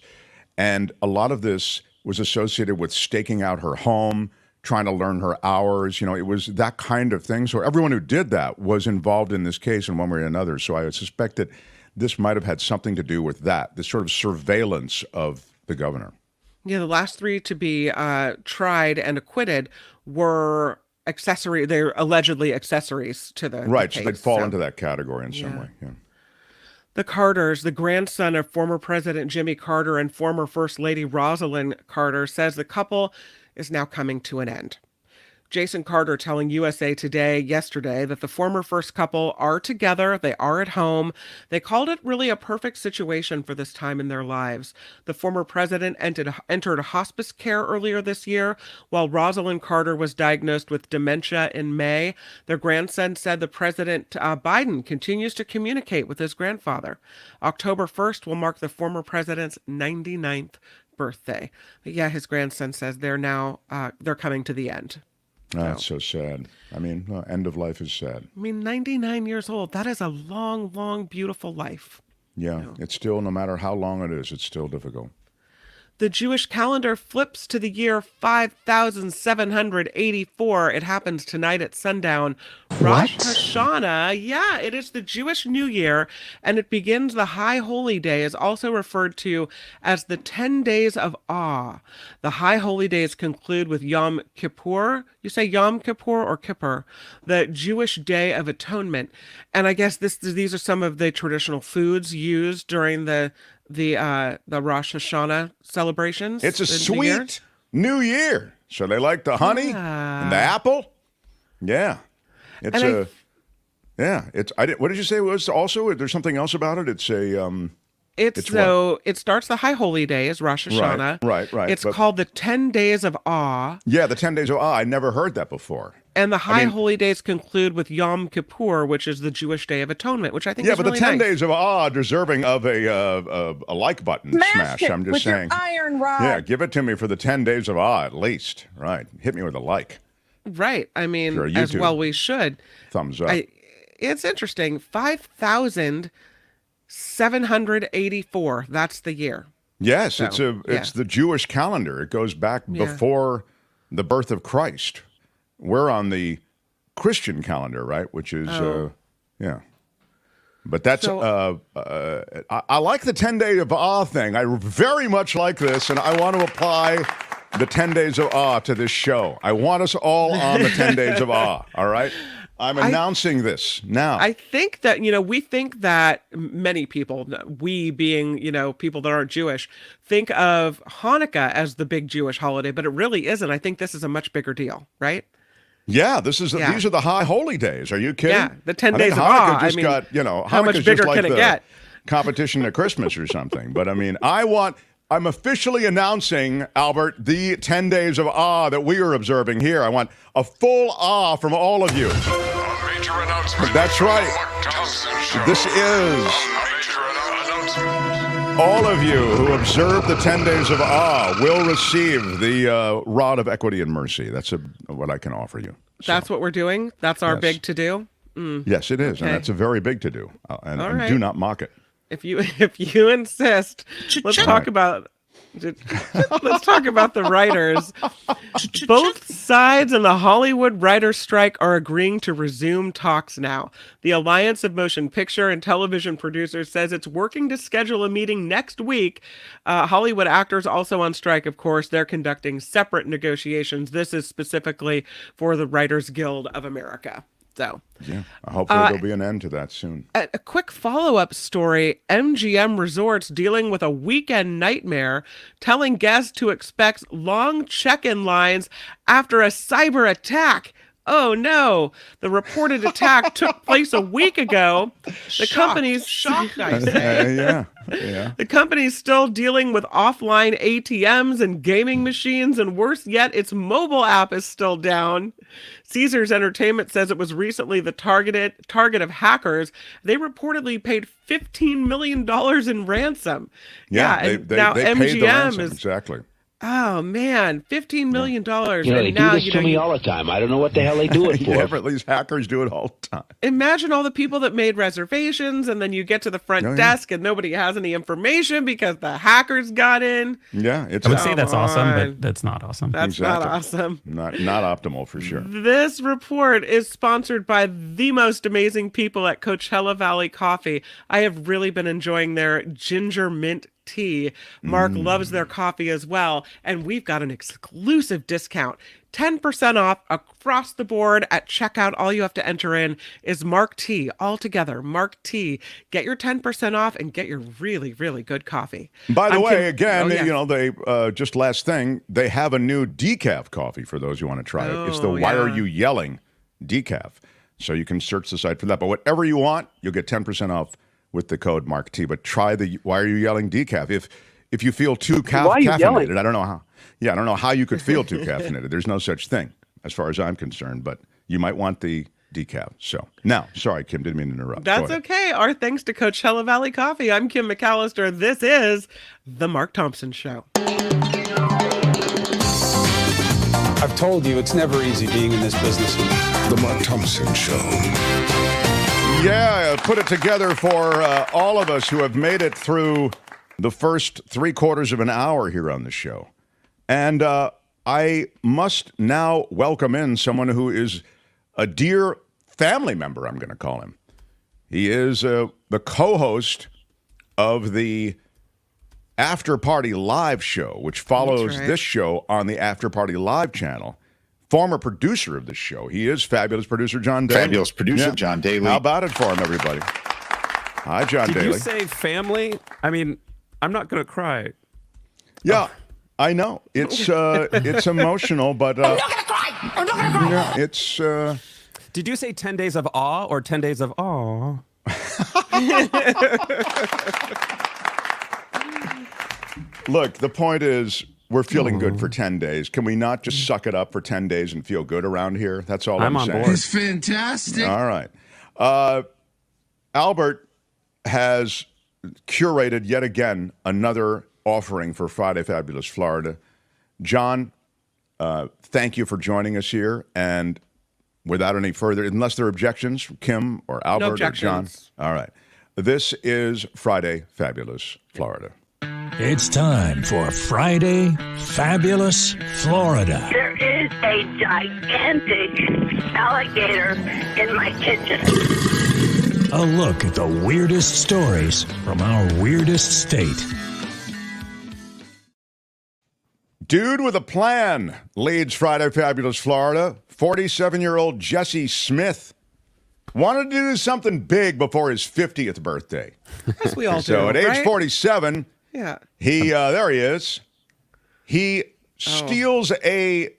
And a lot of this was associated with staking out her home, trying to learn her hours. It was that kind of thing. So everyone who did that was involved in this case in one way or another. So I suspect that this might have had something to do with that, this sort of surveillance of the governor. Yeah, the last 3 to be tried and acquitted were they're allegedly accessories to the right, case, so they'd fall into that category in some way. Yeah. The Carters, the grandson of former President Jimmy Carter and former First Lady Rosalind Carter, says the couple is now coming to an end. Jason Carter telling USA Today yesterday that the former first couple are together, they are at home. They called it really a perfect situation for this time in their lives. The former president entered hospice care earlier this year, while Rosalind Carter was diagnosed with dementia in May. Their grandson said the President Biden continues to communicate with his grandfather. October 1st will mark the former president's 99th birthday. But yeah, his grandson says they're coming to the end. That's so sad. I mean, end of life is sad. 99 years old. That is a long, long, beautiful life. Yeah, it's still, no matter how long it is, it's still difficult. The Jewish calendar flips to the year 5784. It happens tonight at sundown. Rosh Hashanah, yeah, it is the Jewish New Year, and it begins the High Holy Day, is also referred to as the 10 Days of Awe. The High Holy Days conclude with Yom Kippur. You say Yom Kippur or Kippur? The Jewish Day of Atonement. And I guess these are some of the traditional foods used during the Rosh Hashanah celebrations. It's a sweet New Year. So they like the honey and the apple. Yeah. What did you say it was also? There's something else about it? It starts the High Holy Day is Rosh Hashanah. Right. It's called the 10 Days of Awe. Yeah, the 10 Days of Awe. I never heard that before. And the Holy Days conclude with Yom Kippur, which is the Jewish Day of Atonement, which I think is really nice. Yeah, but the 10 Days of Awe deserving of a like button smash. I'm just saying. Your iron rod. Yeah, give it to me for the 10 Days of Awe at least. Right. Hit me with a like. Right. I mean, as well we should. Thumbs up. It's interesting. 5,784. That's the year. Yes, it's the Jewish calendar. It goes back before the birth of Christ. We're on the Christian calendar, right? Which is, yeah. But that's, I like the 10 Day of Awe thing. I very much like this, and I want to apply the 10 Days of Awe to this show. I want us all on the 10 Days of Awe, all right? I'm announcing this now. I think that, we think that many people, we being, people that aren't Jewish, think of Hanukkah as the big Jewish holiday, but it really isn't. I think this is a much bigger deal, right? Yeah, these are the high holy days. Are you kidding? Yeah, the 10 days of Hanukkah awe. just got, how much bigger can it get? Competition to Christmas or something. But I'm officially announcing, Albert, the 10 Days of Awe that we are observing here. I want a full awe from all of you. A major announcement. That's right. This is all of you who observe the 10 Days of Awe will receive the rod of equity and mercy. That's what I can offer you. So, that's what we're doing? That's our big to-do? Yes, it is. Okay. And that's a very big to-do. And do not mock it. If you insist, let's talk about the writers. Both sides in the Hollywood writers' strike are agreeing to resume talks now. The Alliance of Motion Picture and Television Producers says it's working to schedule a meeting next week. Hollywood actors also on strike, of course. They're conducting separate negotiations. This is specifically for the Writers Guild of America. So, yeah, hopefully there'll be an end to that soon. A quick follow-up story. MGM Resorts dealing with a weekend nightmare, telling guests to expect long check-in lines after a cyber attack. Oh no, the reported attack took place a week ago. The company's shocked, I say. Yeah. The company's still dealing with offline ATMs and gaming machines, and worse yet, its mobile app is still down. Caesars Entertainment says it was recently the target of hackers. They reportedly paid $15 million in ransom. Yeah, and now they MGM paid the ransom, is exactly. Oh man, $15 million. They do this to me all the time. I don't know what the hell they do it for. Yeah, but these hackers do it all the time. Imagine all the people that made reservations, and then you get to the front desk and nobody has any information because the hackers got in. Yeah, I would say that's awesome, but that's not awesome. That's not awesome. Not optimal for sure. This report is sponsored by the most amazing people at Coachella Valley Coffee. I have really been enjoying their ginger mint tea. Mark loves their coffee as well, and we've got an exclusive discount. 10% off across the board at checkout. All you have to enter in is Mark T, all together, Mark T. Get your 10% off and get your really, really good coffee. By the way, they just last thing, they have a new decaf coffee for those who want to try it. It's the Why Are You Yelling decaf. So you can search the site for that. But whatever you want, you'll get 10% off with the code Mark T. But try the Why Are You Yelling decaf. If you feel too caffeinated, I don't know how. Yeah, I don't know how you could feel too caffeinated. There's no such thing as far as I'm concerned, but you might want the decaf. So now, sorry, Kim, didn't mean to interrupt. That's okay. Our thanks to Coachella Valley Coffee. I'm Kim McAllister. This is The Mark Thompson Show. I've told you it's never easy being in this business. The Mark Thompson Show. Yeah, put it together for all of us who have made it through the first 3/4 of an hour here on the show. And I must now welcome in someone who is a dear family member, I'm going to call him. He is the co-host of the After Party Live show, which follows this show on the After Party Live channel. Former producer of this show. He is Fabulous Producer John Daly. Fabulous Producer John Daly. How about it for him, everybody? Hi, John Daly. Did you say family? I mean, I'm not going to cry. Yeah, I know. It's emotional, but... I'm not going to cry! I'm not going to cry! Yeah, it's... Did you say 10 days of awe or 10 days of awe? Look, the point is... We're feeling good for 10 days. Can we not just suck it up for 10 days and feel good around here? That's all I'm saying. on board. It's fantastic. All right. Albert has curated yet again another offering for Friday Fabulous Florida. John, thank you for joining us here. And without any further, unless there are objections from Kim or Albert or John. All right. This is Friday Fabulous Florida. It's time for Friday Fabulous Florida. There is a gigantic alligator in my kitchen. A look at the weirdest stories from our weirdest state. Dude with a plan leads Friday Fabulous Florida. 47-year-old Jesse Smith wanted to do something big before his 50th birthday. As we all do. So at age right? 47, Yeah. he there he is. He steals an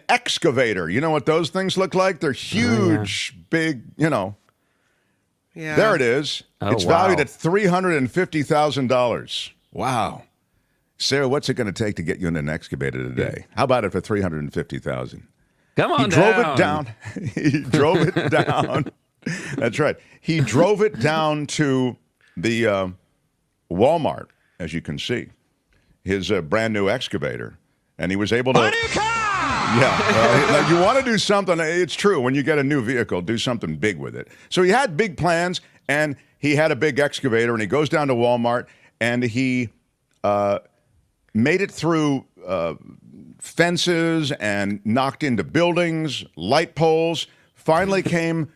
excavator. You know what those things look like? They're huge, big, Yeah. There it is. It's valued at $350,000. Wow. Sarah, what's it going to take to get you in an excavator today? How about it for $350,000? Come on, he drove it down. He drove it down. That's right. He drove it down to the Walmart, as you can see, his brand new excavator, and he was able to. Yeah, you want to do something. It's true. When you get a new vehicle, do something big with it. So he had big plans, and he had a big excavator, and he goes down to Walmart, and he made it through fences and knocked into buildings, light poles, finally came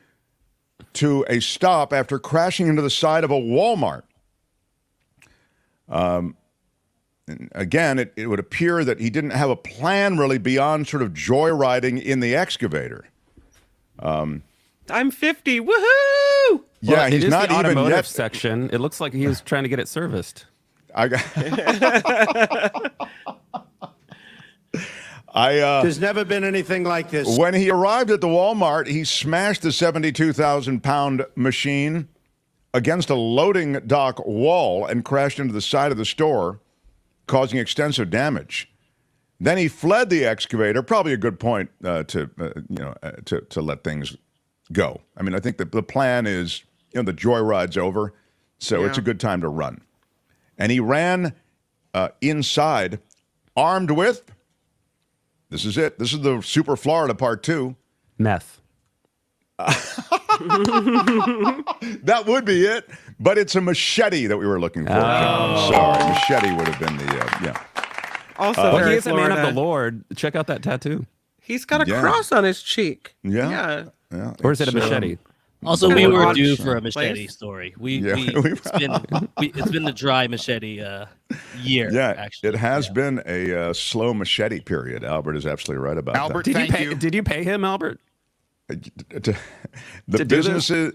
to a stop after crashing into the side of a Walmart. Again, it would appear that he didn't have a plan really beyond sort of joyriding in the excavator. I'm 50. Woohoo! Yeah, he's not the even automotive yet. section. It looks like he was trying to get it serviced. There's never been anything like this. When he arrived at the Walmart, he smashed the 72,000-pound machine against a loading dock wall and crashed into the side of the store, causing extensive damage. Then he fled the excavator. Probably a good point to let things go. I mean, I think the plan is, the joyride's over, so it's a good time to run. And he ran inside, armed with. This is it. This is the Super Florida Part 2. Meth. That would be it, but it's a machete that we were looking for. Oh. Sorry, machete would have been the, Also, he is a man Florida. of the Lord. Check out that tattoo. He's got a cross on his cheek. Yeah. Or is it a machete? Also, we were due for a machete story. It's been the dry machete year. Yeah, actually. it has been a slow machete period. Albert is absolutely right about Albert, that. thank you. Did you pay him, Albert? The businesses,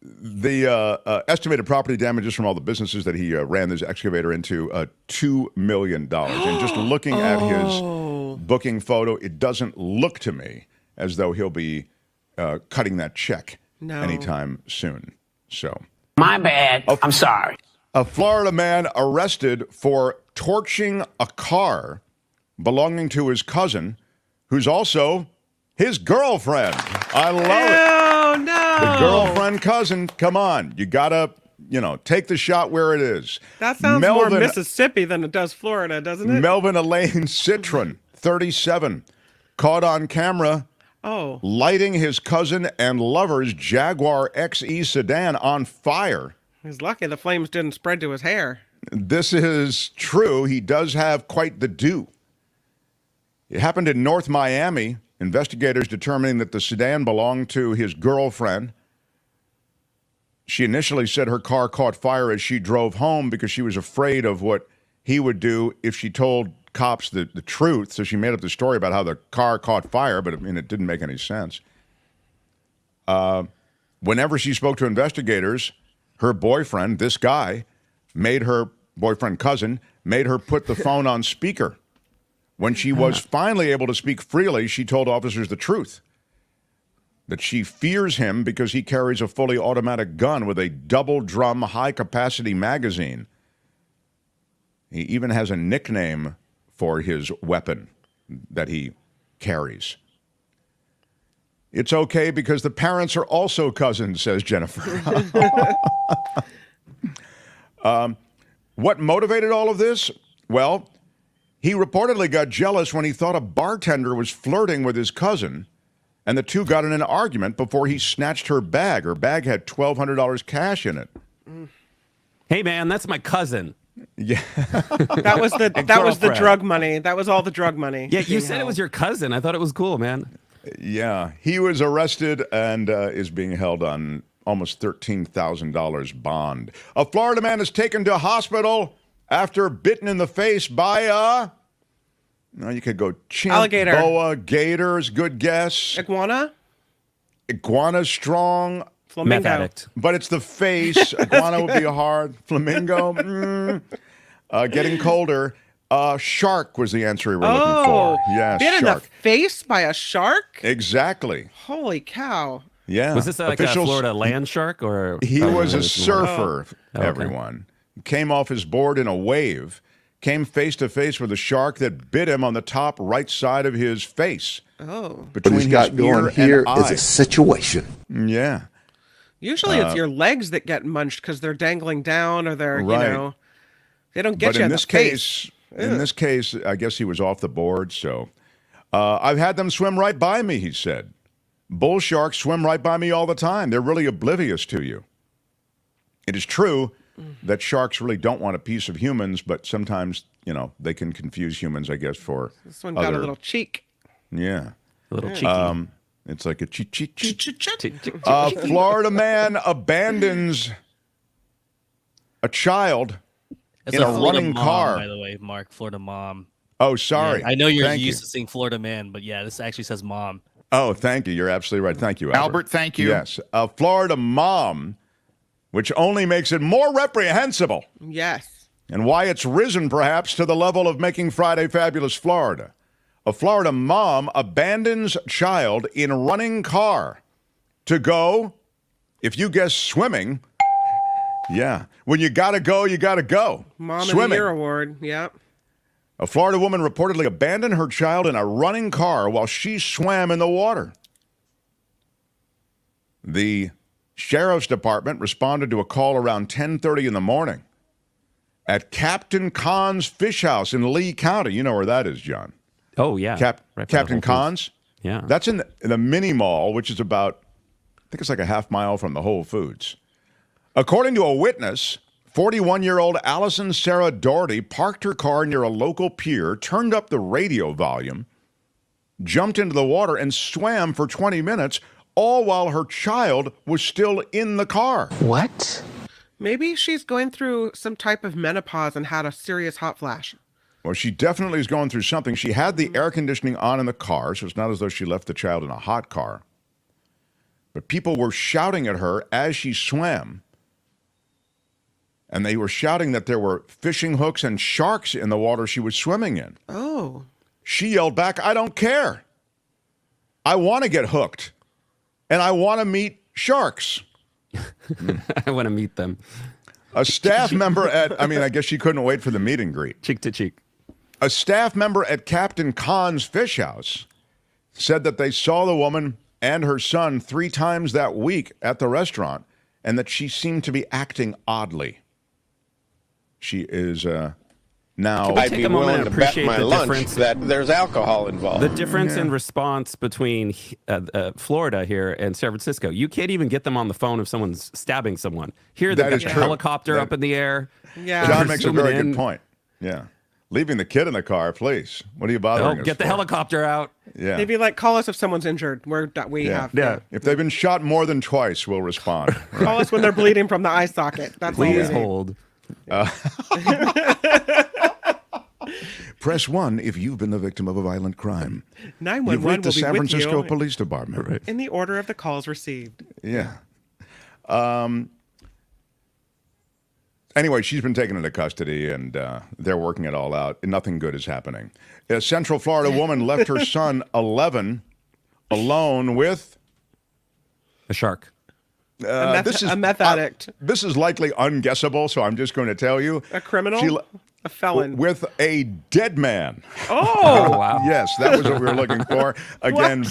the estimated property damages from all the businesses that he ran this excavator into, $2 million. And just looking at his booking photo, it doesn't look to me as though he'll be cutting that check anytime soon. So, My bad. I'm sorry. a Florida man arrested for torching a car belonging to his cousin, who's also his girlfriend. I love it. Oh, no. The girlfriend cousin, come on. You got to, take the shot where it is. That sounds more Mississippi than it does Florida, doesn't it? Melvin Elaine Citron, 37, caught on camera lighting his cousin and lover's Jaguar XE sedan on fire. He's lucky the flames didn't spread to his hair. This is true. He does have quite the do. It happened in North Miami. Investigators determining that the sedan belonged to his girlfriend. She initially said her car caught fire as she drove home because she was afraid of what he would do if she told cops the truth. So she made up the story about how the car caught fire, but it didn't make any sense. Whenever she spoke to investigators, her boyfriend, this guy, cousin, made her put the phone on speaker. When she was finally able to speak freely, she told officers the truth, that she fears him because he carries a fully automatic gun with a double-drum, high-capacity magazine. He even has a nickname for his weapon that he carries. It's okay because the parents are also cousins, says Jennifer. What motivated all of this? Well, he reportedly got jealous when he thought a bartender was flirting with his cousin, and the two got in an argument before he snatched her bag. Her bag had $1,200 cash in it. Hey, man, that's my cousin. Yeah. That was the drug money. That was all the drug money. Yeah, you said it was your cousin. I thought it was cool, man. Yeah, he was arrested and is being held on almost $13,000 bond. A Florida man is taken to hospital after bitten in the face by a... No, you could go chimp, alligator, boa, gators, good guess. Iguana? Iguana strong. Flamingo. Meth addict. But it's the face. Iguana would be hard. Flamingo. Getting colder. Shark was the answer we were looking for. Yeah, bit in the shark. face by a shark? Exactly. Holy cow. Yeah. Was this like a Florida land shark? Or He was a surfer, okay. everyone. Came off his board in a wave. Came face to face with a shark that bit him on the top right side of his face. Oh. Between what he's got going here is a situation. Yeah. Usually it's your legs that get munched because they're dangling down or they're, right. They don't get you in the face. In this case, I guess he was off the board, so. I've had them swim right by me, he said. Bull sharks swim right by me all the time. They're really oblivious to you. It is true that sharks really don't want a piece of humans, but sometimes, they can confuse humans, I guess, for This one got a little cheek. Yeah. A little cheeky. It's like a cheek. Florida man abandons a child in a running car. By the way, Mark, Florida mom. Oh, sorry. Yeah, I know you're used to seeing Florida man, but yeah, this actually says mom. Oh, thank you. You're absolutely right. Thank you, Albert. Thank you. Yes. A Florida mom, which only makes it more reprehensible. Yes. And why it's risen, perhaps, to the level of making Friday Fabulous Florida. A Florida mom abandons child in running car to go, if you guess swimming, yeah. When you got to go, you got to go. Mom Swimming. of the Year award, yep. A Florida woman reportedly abandoned her child in a running car while she swam in the water. The sheriff's department responded to a call around 10:30 in the morning at Captain Khan's Fish House in Lee County. You know where that is, John. Oh, yeah. Captain Khan's? Yeah. That's in the mini mall, which is about, I think it's like a half mile from the Whole Foods. According to a witness, 41-year-old Allison Sarah Doherty parked her car near a local pier, turned up the radio volume, jumped into the water, and swam for 20 minutes, all while her child was still in the car. What? Maybe she's going through some type of menopause and had a serious hot flash. Well, she definitely is going through something. She had the air conditioning on in the car, so it's not as though she left the child in a hot car. But people were shouting at her as she swam. And they were shouting that there were fishing hooks and sharks in the water she was swimming in. Oh. She yelled back, "I don't care. I want to get hooked. And I want to meet sharks." I want to meet them. A staff member I guess she couldn't wait for the meet and greet. Cheek to cheek. A staff member at Captain Khan's Fish House said that they saw the woman and her son 3 times that week at the restaurant and that she seemed to be acting oddly. She is now... I'd be willing to bet my lunch that there's alcohol involved. The difference in response between Florida here and San Francisco. You can't even get them on the phone if someone's stabbing someone. Here, they've got the helicopter up in the air. Yeah. John makes a very good point. Yeah. Leaving the kid in the car, please. What are you bothering us Get the for? helicopter out. Yeah. Maybe call us if someone's injured. We have. Yeah. If they've been shot more than twice, we'll respond. Call us when they're bleeding from the eye socket. That's Please all we need. hold. Press 1 if you've been the victim of a violent crime. 911 You've reached the will be San with Francisco you Police Department. Right. in the order of the calls received. Yeah. Anyway, she's been taken into custody, and they're working it all out. Nothing good is happening. A Central Florida woman left her son, 11, alone with... a shark. A meth addict. This is likely unguessable, so I'm just going to tell you. A criminal? A felon. With a dead man. Oh! Wow. Yes, that was what we were looking for. Again,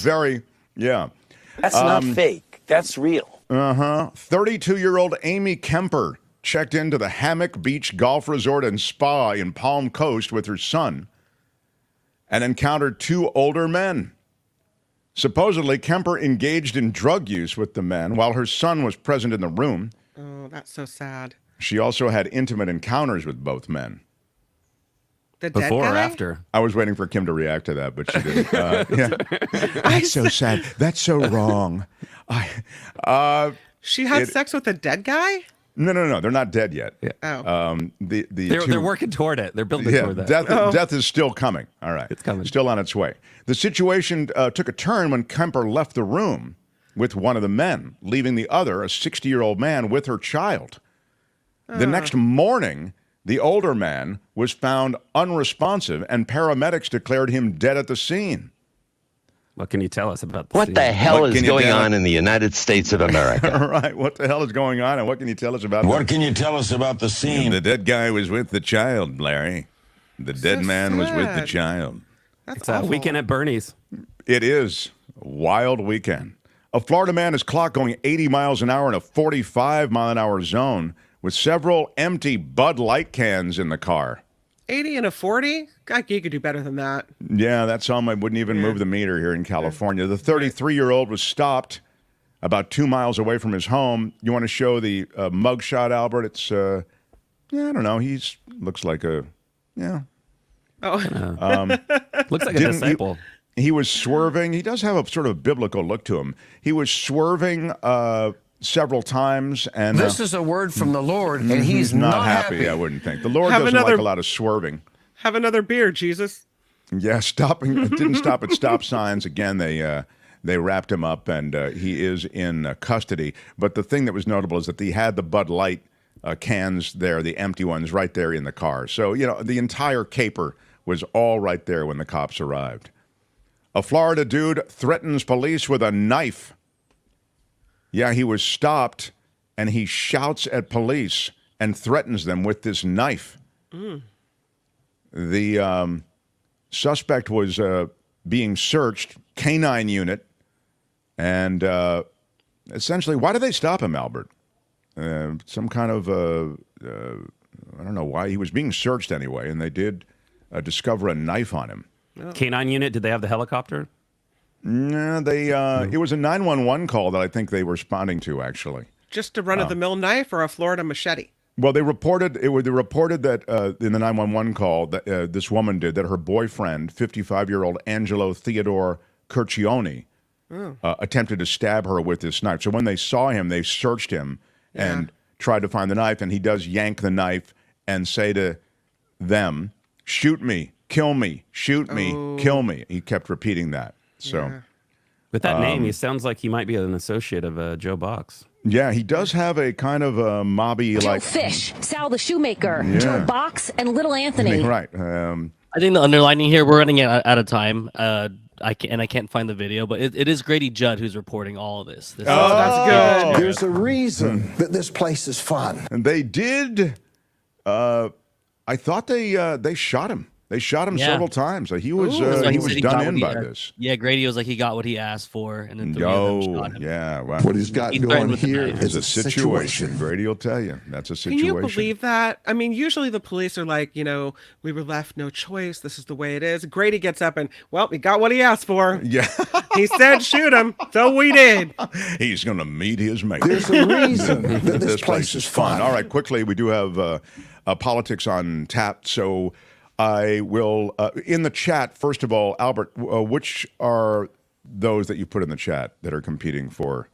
That's not fake. That's real. 32-year-old Amy Kemper checked into the Hammock Beach Golf Resort and Spa in Palm Coast with her son and encountered 2 older men. Supposedly, Kemper engaged in drug use with the men while her son was present in the room. Oh, that's so sad. She also had intimate encounters with both men. The Before dead or guy? after? I was waiting for Kim to react to that, but she didn't. Yeah. That's so sad. That's so wrong. She had sex with a dead guy? No. They're not dead yet. Yeah. Oh. They're working toward it. They're building toward that. Death is still coming. All right. It's coming. Still on its way. The situation took a turn when Kemper left the room with one of the men, leaving the other, a 60-year-old man, with her child. The next morning, the older man was found unresponsive, and paramedics declared him dead at the scene. What can you tell us about this? What the hell is going on in the United States of America? All right, what the hell is going on, and what can you tell us about What can you tell us about the scene? The dead guy was with the child, Larry. The dead man was with the child. That's It's a weekend at Bernie's. It is a wild weekend. A Florida man is clocked going 80 miles an hour in a 45-mile-an-hour zone with several empty Bud Light cans in the car. 80 and a 40? God, you could do better than that. Yeah, that song wouldn't even move the meter here in California. The 33-year-old was stopped about 2 miles away from his home. You want to show the mugshot, Albert? It's, I don't know. He's looks like a, Oh. Looks like a disciple. He was swerving. He does have a sort of biblical look to him. He was swerving several times, and This is a word from the Lord, and he's not happy. I wouldn't think. The Lord doesn't like a lot of swerving. Have another beer, Jesus. Yeah, didn't stop at stop signs. Again, they wrapped him up, and he is in custody. But the thing that was notable is that he had the Bud Light cans there, the empty ones, right there in the car. So, the entire caper was all right there when the cops arrived. A Florida dude threatens police with a knife. Yeah, he was stopped, and he shouts at police and threatens them with this knife. The suspect was being searched, canine unit, and essentially, why did they stop him, Albert? Some kind of, I don't know why. He was being searched anyway, and they did discover a knife on him. Canine unit, did they have the helicopter? No, it was a 911 call that I think they were responding to, actually. Just a run-of-the-mill knife or a Florida machete? Well, they reported that in the 911 call that this woman did that her boyfriend, 55-year-old Angelo Theodore Curcioni, attempted to stab her with this knife. So when they saw him, they searched him and tried to find the knife, and he does yank the knife and say to them, "Shoot me, kill me, shoot me, kill me." He kept repeating that. So, with that name, he sounds like he might be an associate of Joe Box. Yeah, he does have a kind of a mobby like Fish, Sal the Shoemaker, Joe Box, and Little Anthony. Right. I think the underlining here, we're running out of time. I can't find the video, but it is Grady Judd who's reporting all of this. That's good. There's a reason that this place is fun. And they did. I thought they shot him. They shot him several times. He was done in by this. Yeah, Grady was like he got what he asked for, and then shot him. Yeah. Wow. What he's got going here is a situation. Grady will tell you that's a situation. Can you believe that? I mean, usually the police are like, we were left no choice. This is the way it is. Grady gets up and, he got what he asked for. Yeah. He said shoot him, so we did. He's going to meet his mate. There's a reason that this place is fun. All right, quickly, we do have politics on tap, so I will, in the chat, first of all, Albert, which are those that you put in the chat that are competing for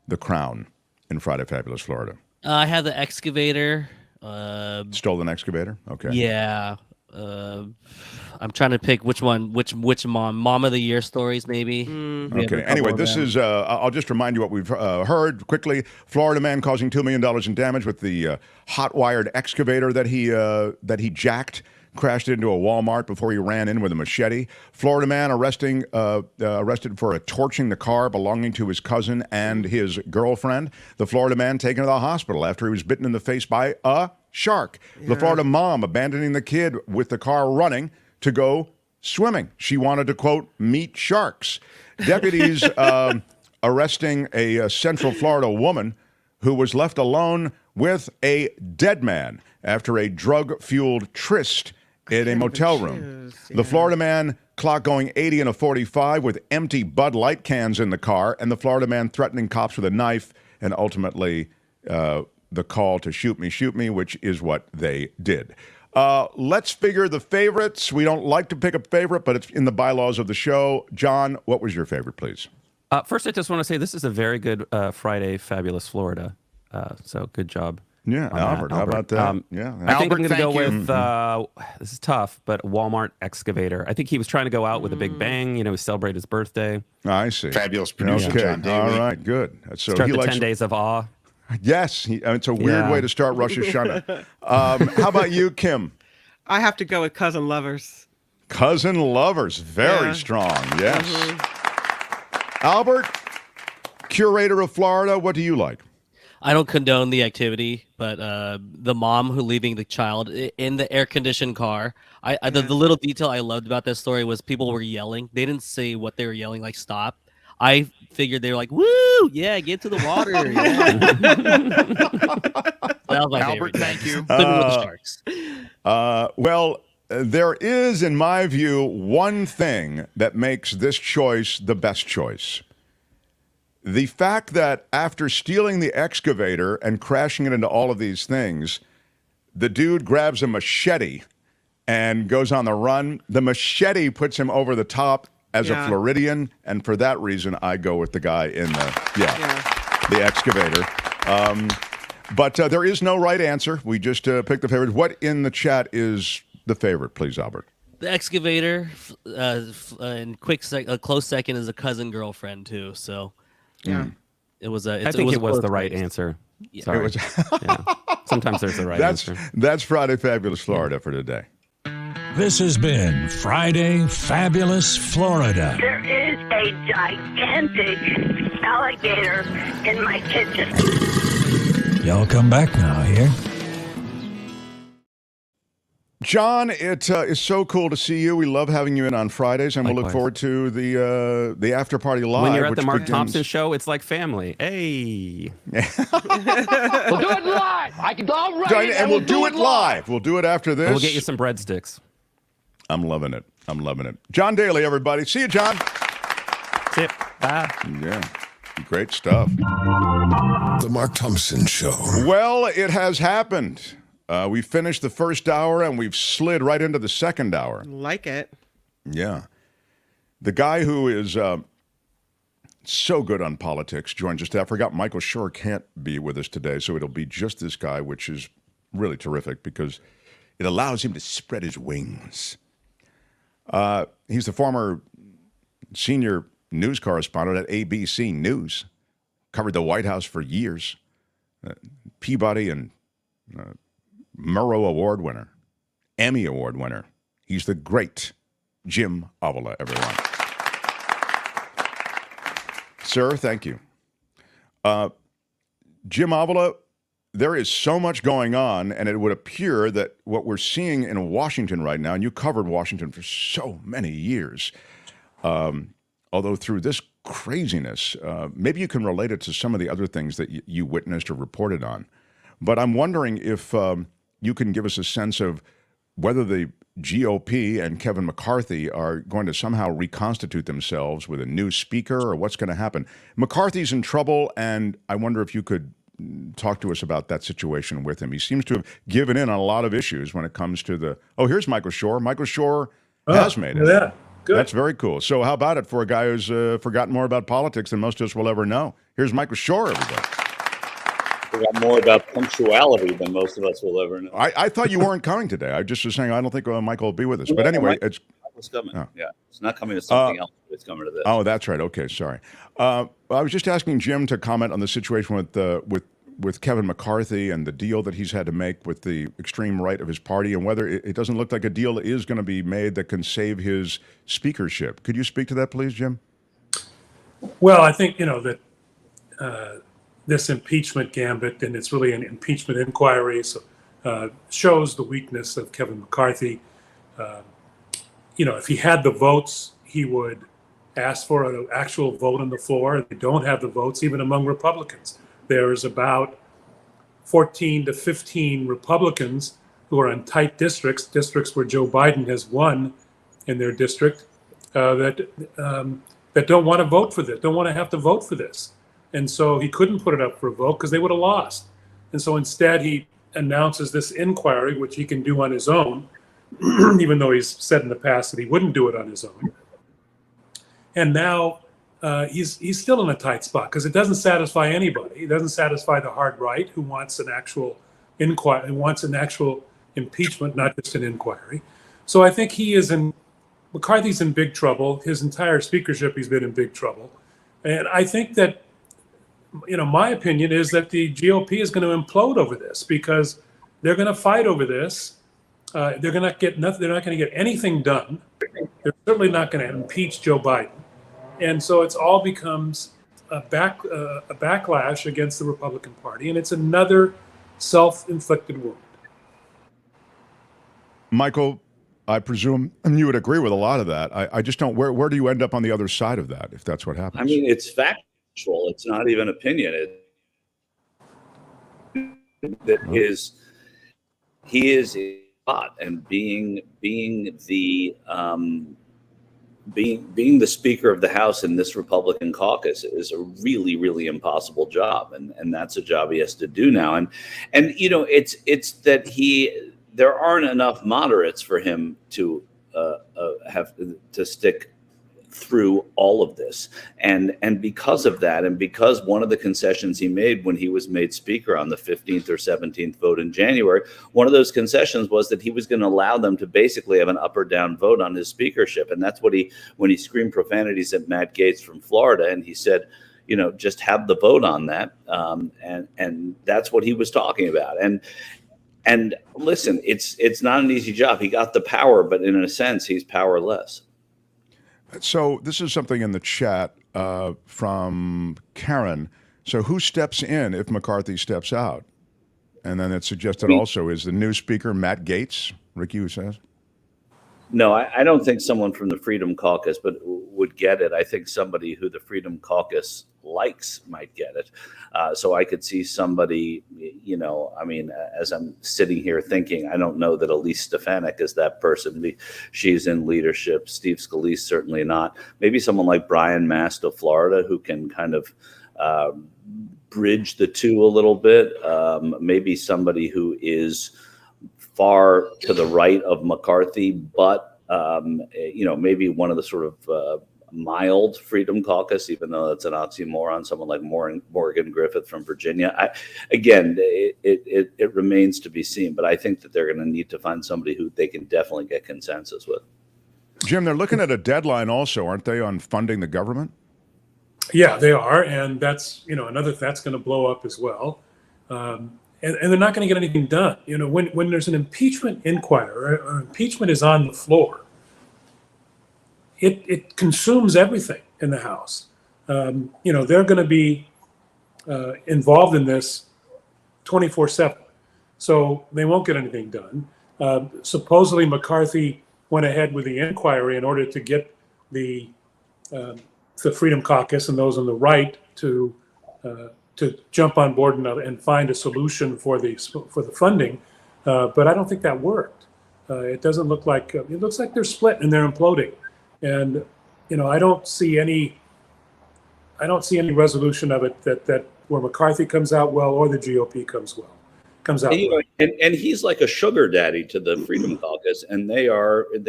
the crown in Friday Fabulous Florida? I have the excavator. Stolen excavator? Okay. Yeah. I'm trying to pick which one, which mom of the year stories, maybe. Okay. Anyway, this is, I'll just remind you what we've heard quickly. Florida man causing $2 million in damage with the hot-wired excavator that he jacked. Crashed into a Walmart before he ran in with a machete. Florida man arrested for torching the car belonging to his cousin and his girlfriend. The Florida man taken to the hospital after he was bitten in the face by a shark. Yeah. The Florida mom abandoning the kid with the car running to go swimming. She wanted to, quote, meet sharks. Deputies arresting a Central Florida woman who was left alone with a dead man after a drug-fueled tryst in a motel room. The Florida man clocked going 80 in a 45 with empty Bud Light cans in the car, and the Florida man threatening cops with a knife and ultimately the call to shoot me, which is what they did. Let's figure the favorites. We don't like to pick a favorite, but it's in the bylaws of the show. John, what was your favorite, please? First, I just want to say this is a very good Friday, Fabulous Florida. So good job. Yeah, Albert, how about that? I think I'm going to go with, this is tough, but Walmart excavator. I think he was trying to go out with a big bang, celebrate his birthday. I see. Fabulous producer John Daly. All right, good. So start he the likes 10 days of awe. Yes, it's a weird way to start Rosh Hashanah. How about you, Kim? I have to go with Cousin Lovers. Cousin Lovers, very strong, yes. Albert, curator of Florida, what do you like? I don't condone the activity, but the mom who leaving the child in the air-conditioned car. The little detail I loved about this story was people were yelling. They didn't say what they were yelling, like stop. I figured they were like, "Woo, yeah, get to the water." Yeah. That was my Albert, favorite. thank you. With the sharks. Well, there is, in my view, one thing that makes this choice the best choice. The fact that after stealing the excavator and crashing it into all of these things, the dude grabs a machete and goes on the run. The machete puts him over the top as a Floridian, and for that reason, I go with the guy in the excavator. But there is no right answer. We just picked the favorite. What in the chat is the favorite, please, Albert? The excavator, and a close second is a cousin girlfriend too. So. Yeah, it was. I think it was the right answer. Yeah. Sorry. Sometimes there's the right answer. That's Friday Fabulous Florida for today. This has been Friday Fabulous Florida. There is a gigantic alligator in my kitchen. Y'all come back now here. John, it is so cool to see you. We love having you in on Fridays, and we'll look forward to the after party live. When you're at the Mark Thompson show, it's like family. Hey, we'll do it live. All right, and we'll do it live. We'll do it after this. We'll get you some breadsticks. I'm loving it. John Daly, everybody. See you, John. See you. Bye. Yeah, great stuff. The Mark Thompson Show. Well, it has happened. We finished the first hour, and we've slid right into the second hour. Like it. Yeah. The guy who is so good on politics joins us today. I forgot Michael Shure can't be with us today, so it'll be just this guy, which is really terrific because it allows him to spread his wings. He's the former senior news correspondent at ABC News. Covered the White House for years. Peabody and Murrow Award winner, Emmy Award winner. He's the great Jim Avila, everyone. Sir, thank you. Jim Avila, there is so much going on, and it would appear that what we're seeing in Washington right now, and you covered Washington for so many years, although through this craziness, maybe you can relate it to some of the other things that you witnessed or reported on. But I'm wondering if you can give us a sense of whether the GOP and Kevin McCarthy are going to somehow reconstitute themselves with a new speaker or what's going to happen. McCarthy's in trouble, and I wonder if you could talk to us about that situation with him. He seems to have given in on a lot of issues when it comes to the... Oh, here's Michael Shure. Michael Shure has made it. Yeah, good. That's very cool. So how about it for a guy who's forgotten more about politics than most of us will ever know? Here's Michael Shure, everybody. Got more about punctuality than most of us will ever know. I thought you weren't coming today. I just was saying I don't think Michael will be with us. But anyway, Michael's coming. Yeah, it's not coming to something else. It's coming to this. Oh, that's right. Okay, sorry. I was just asking Jim to comment on the situation with Kevin McCarthy and the deal that he's had to make with the extreme right of his party, and whether it doesn't look like a deal is going to be made that can save his speakership. Could you speak to that, please, Jim? Well, I think that. This impeachment gambit, and it's really an impeachment inquiry, so, shows the weakness of Kevin McCarthy. If he had the votes, he would ask for an actual vote on the floor. They don't have the votes, even among Republicans. There's about 14 to 15 Republicans who are in tight districts where Joe Biden has won in their district, that don't want to vote for this, don't want to have to vote for this. And so he couldn't put it up for a vote because they would have lost. And so instead, he announces this inquiry, which he can do on his own, even though he's said in the past that he wouldn't do it on his own. And now he's still in a tight spot because it doesn't satisfy anybody. It doesn't satisfy the hard right who wants an actual inquiry, who wants an actual impeachment, not just an inquiry. So I think McCarthy's in big trouble. His entire speakership, he's been in big trouble. And I think that, my opinion is that the GOP is going to implode over this because they're going to fight over this. They're going to get nothing. They're not going to get anything done. They're certainly not going to impeach Joe Biden. And so it's all becomes a backlash against the Republican Party, and it's another self-inflicted wound. Michael, I presume you would agree with a lot of that. I just don't. Where do you end up on the other side of that if that's what happens? I mean, it's factual. It's not even opinion. He is a spot, and being the Speaker of the House in this Republican caucus is a really, really impossible job, and that's a job he has to do now. And it's that there aren't enough moderates for him to have to stick through all of this, and because of that, and because one of the concessions he made when he was made Speaker on the 15th or 17th vote in January, one of those concessions was that he was going to allow them to basically have an up or down vote on his speakership. And that's what when he screamed profanities at Matt Gaetz from Florida, and he said, just have the vote on that, and that's what he was talking about. And listen, it's not an easy job. He got the power, but in a sense, he's powerless. So this is something in the chat from Karen. So who steps in if McCarthy steps out? And then it suggested also, is the new speaker Matt Gaetz? Ricky, who says? No, I don't think someone from the Freedom Caucus would get it. I think somebody who the Freedom Caucus likes might get it. So I could see somebody, as I'm sitting here thinking, I don't know that Elise Stefanik is that person. She's in leadership. Steve Scalise, certainly not. Maybe someone like Brian Mast of Florida who can kind of bridge the two a little bit. Maybe somebody who is far to the right of McCarthy, but maybe one of the sort of mild Freedom Caucus, even though that's an oxymoron. Someone like Morgan Griffith from Virginia. It remains to be seen, but I think that they're going to need to find somebody who they can definitely get consensus with. Jim, they're looking at a deadline also, aren't they, on funding the government? Yeah, they are, and that's that's going to blow up as well. And they're not going to get anything done. When there's an impeachment inquiry or impeachment is on the floor, it consumes everything in the House. They're going to be involved in this 24/7, so they won't get anything done. Supposedly, McCarthy went ahead with the inquiry in order to get the Freedom Caucus and those on the right to jump on board and find a solution for the funding, but I don't think that worked. It doesn't look like it looks like they're split and they're imploding, and I don't see any resolution of it that where McCarthy comes out well or the GOP comes out well. And he's like a sugar daddy to the Freedom Caucus, and they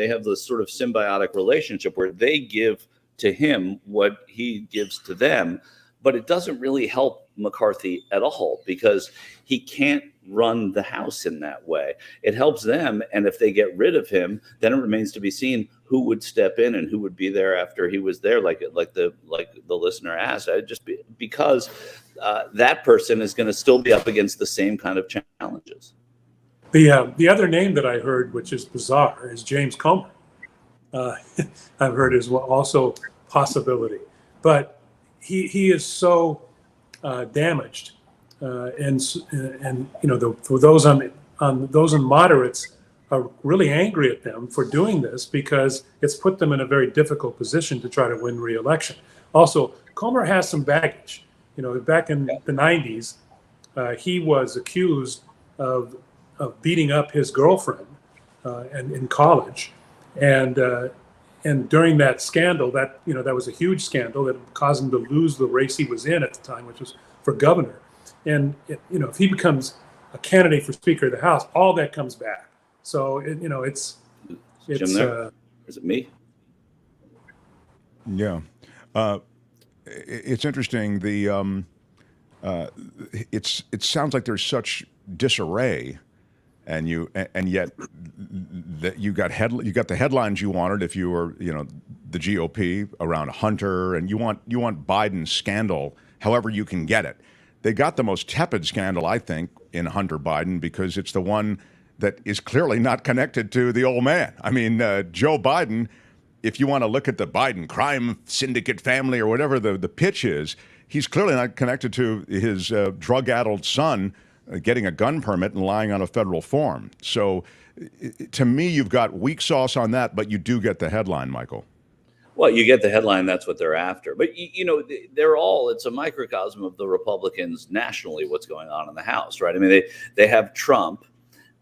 have this sort of symbiotic relationship where they give to him what he gives to them. But it doesn't really help McCarthy at all because he can't run the House in that way. It helps them, and if they get rid of him, then it remains to be seen who would step in and who would be there after he was there, like the listener asked. Because that person is going to still be up against the same kind of challenges. The other name that I heard, which is bizarre, is James Comer. I've heard is also possibility, but he is so damaged, and for those on moderates are really angry at them for doing this because it's put them in a very difficult position to try to win re-election. Also, Comer has some baggage. Back in the 90s, he was accused of beating up his girlfriend and in college, and during that scandal, that was a huge scandal that caused him to lose the race he was in at the time, which was for governor. And if he becomes a candidate for Speaker of the House, all that comes back. So it's Jim there? Is it me? Yeah, it's interesting. It sounds like there's such disarray, and yet that you got the headlines you wanted if you were the GOP around Hunter, and you want Biden's scandal however you can get it. They got the most tepid scandal, I think, in Hunter Biden because it's the one that is clearly not connected to the old man. I mean, Joe Biden, if you want to look at the Biden crime syndicate family or whatever the pitch is, he's clearly not connected to his drug-addled son getting a gun permit and lying on a federal form. So to me, you've got weak sauce on that, but you do get the headline, Michael. Well, you get the headline, that's what they're after. But, it's a microcosm of the Republicans nationally, what's going on in the House, right? I mean, they have Trump,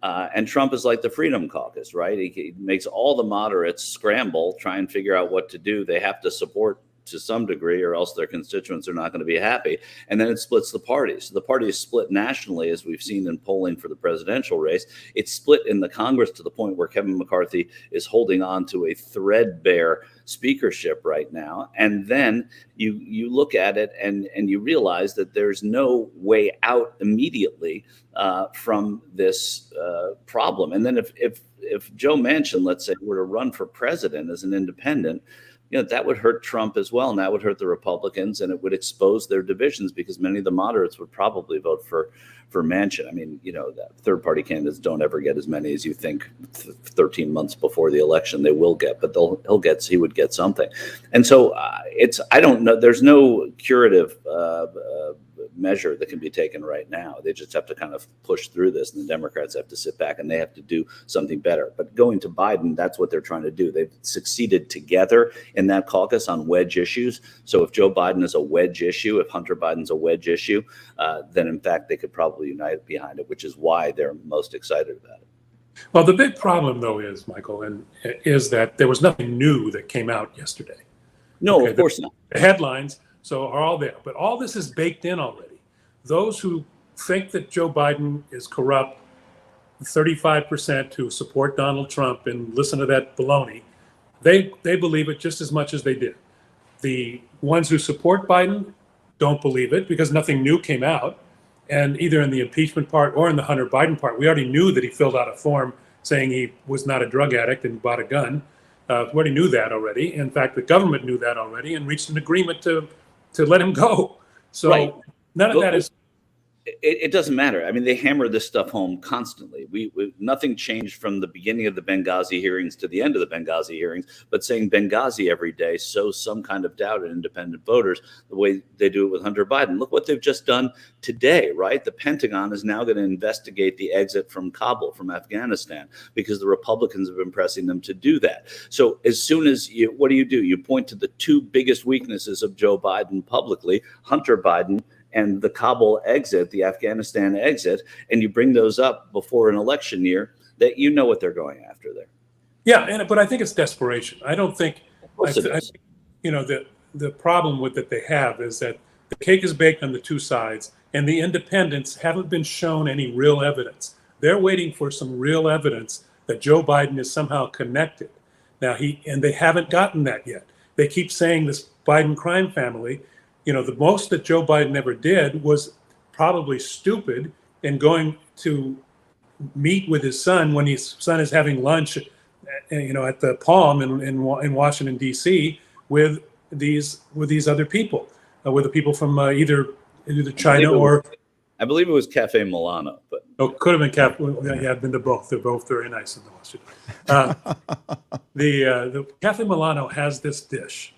and Trump is like the Freedom Caucus, right? He makes all the moderates scramble, try and figure out what to do. They have to support to some degree, or else their constituents are not going to be happy. And then it splits the party. So the party is split nationally, as we've seen in polling for the presidential race. It's split in the Congress to the point where Kevin McCarthy is holding on to a threadbare speakership right now. And then you look at it and you realize that there's no way out immediately from this problem. And then if Joe Manchin, let's say, were to run for president as an independent, that would hurt Trump as well, and that would hurt the Republicans, and it would expose their divisions because many of the moderates would probably vote for Manchin. I mean, that third-party candidates don't ever get as many as you think 13 months before the election they will get, but he would get something. And so I don't know. There's no curative measure that can be taken right now. They just have to kind of push through this, and the Democrats have to sit back and they have to do something better. But going to Biden, that's what they're trying to do. They've succeeded together in that caucus on wedge issues. So if Joe Biden is a wedge issue, if Hunter Biden's a wedge issue, then in fact they could probably unite behind it, which is why they're most excited about it. Well, the big problem though is, Michael, is that there was nothing new that came out yesterday. No, of course not. The headlines are all there, but all this is baked in already. Those who think that Joe Biden is corrupt, 35% who support Donald Trump and listen to that baloney, they believe it just as much as they did. The ones who support Biden don't believe it because nothing new came out. And either in the impeachment part or in the Hunter Biden part, we already knew that he filled out a form saying he was not a drug addict and bought a gun. We already knew that already. In fact, the government knew that already and reached an agreement to let him go. So right. None of that is. It doesn't matter. I mean, they hammer this stuff home constantly. Nothing changed from the beginning of the Benghazi hearings to the end of the Benghazi hearings, but saying Benghazi every day sows some kind of doubt in independent voters the way they do it with Hunter Biden. Look what they've just done today, right? The Pentagon is now going to investigate the exit from Kabul, from Afghanistan, because the Republicans have been pressing them to do that. So as soon as what do? You point to the two biggest weaknesses of Joe Biden publicly, Hunter Biden and the Kabul exit, the Afghanistan exit, and you bring those up before an election year, that what they're going after there. Yeah, but I think it's desperation. I don't think, I think the problem with that they have is that the cake is baked on the two sides, and the independents haven't been shown any real evidence. They're waiting for some real evidence that Joe Biden is somehow connected. Now and they haven't gotten that yet. They keep saying this Biden crime family. The most that Joe Biden ever did was probably stupid and going to meet with his son when his son is having lunch, at the Palm in Washington, D.C. with these other people, with the people from either China or. I believe it was Cafe Milano, but. Oh, could have been Cafe. Yeah, I've been to both. They're both very nice in Washington. The Cafe Milano has this dish.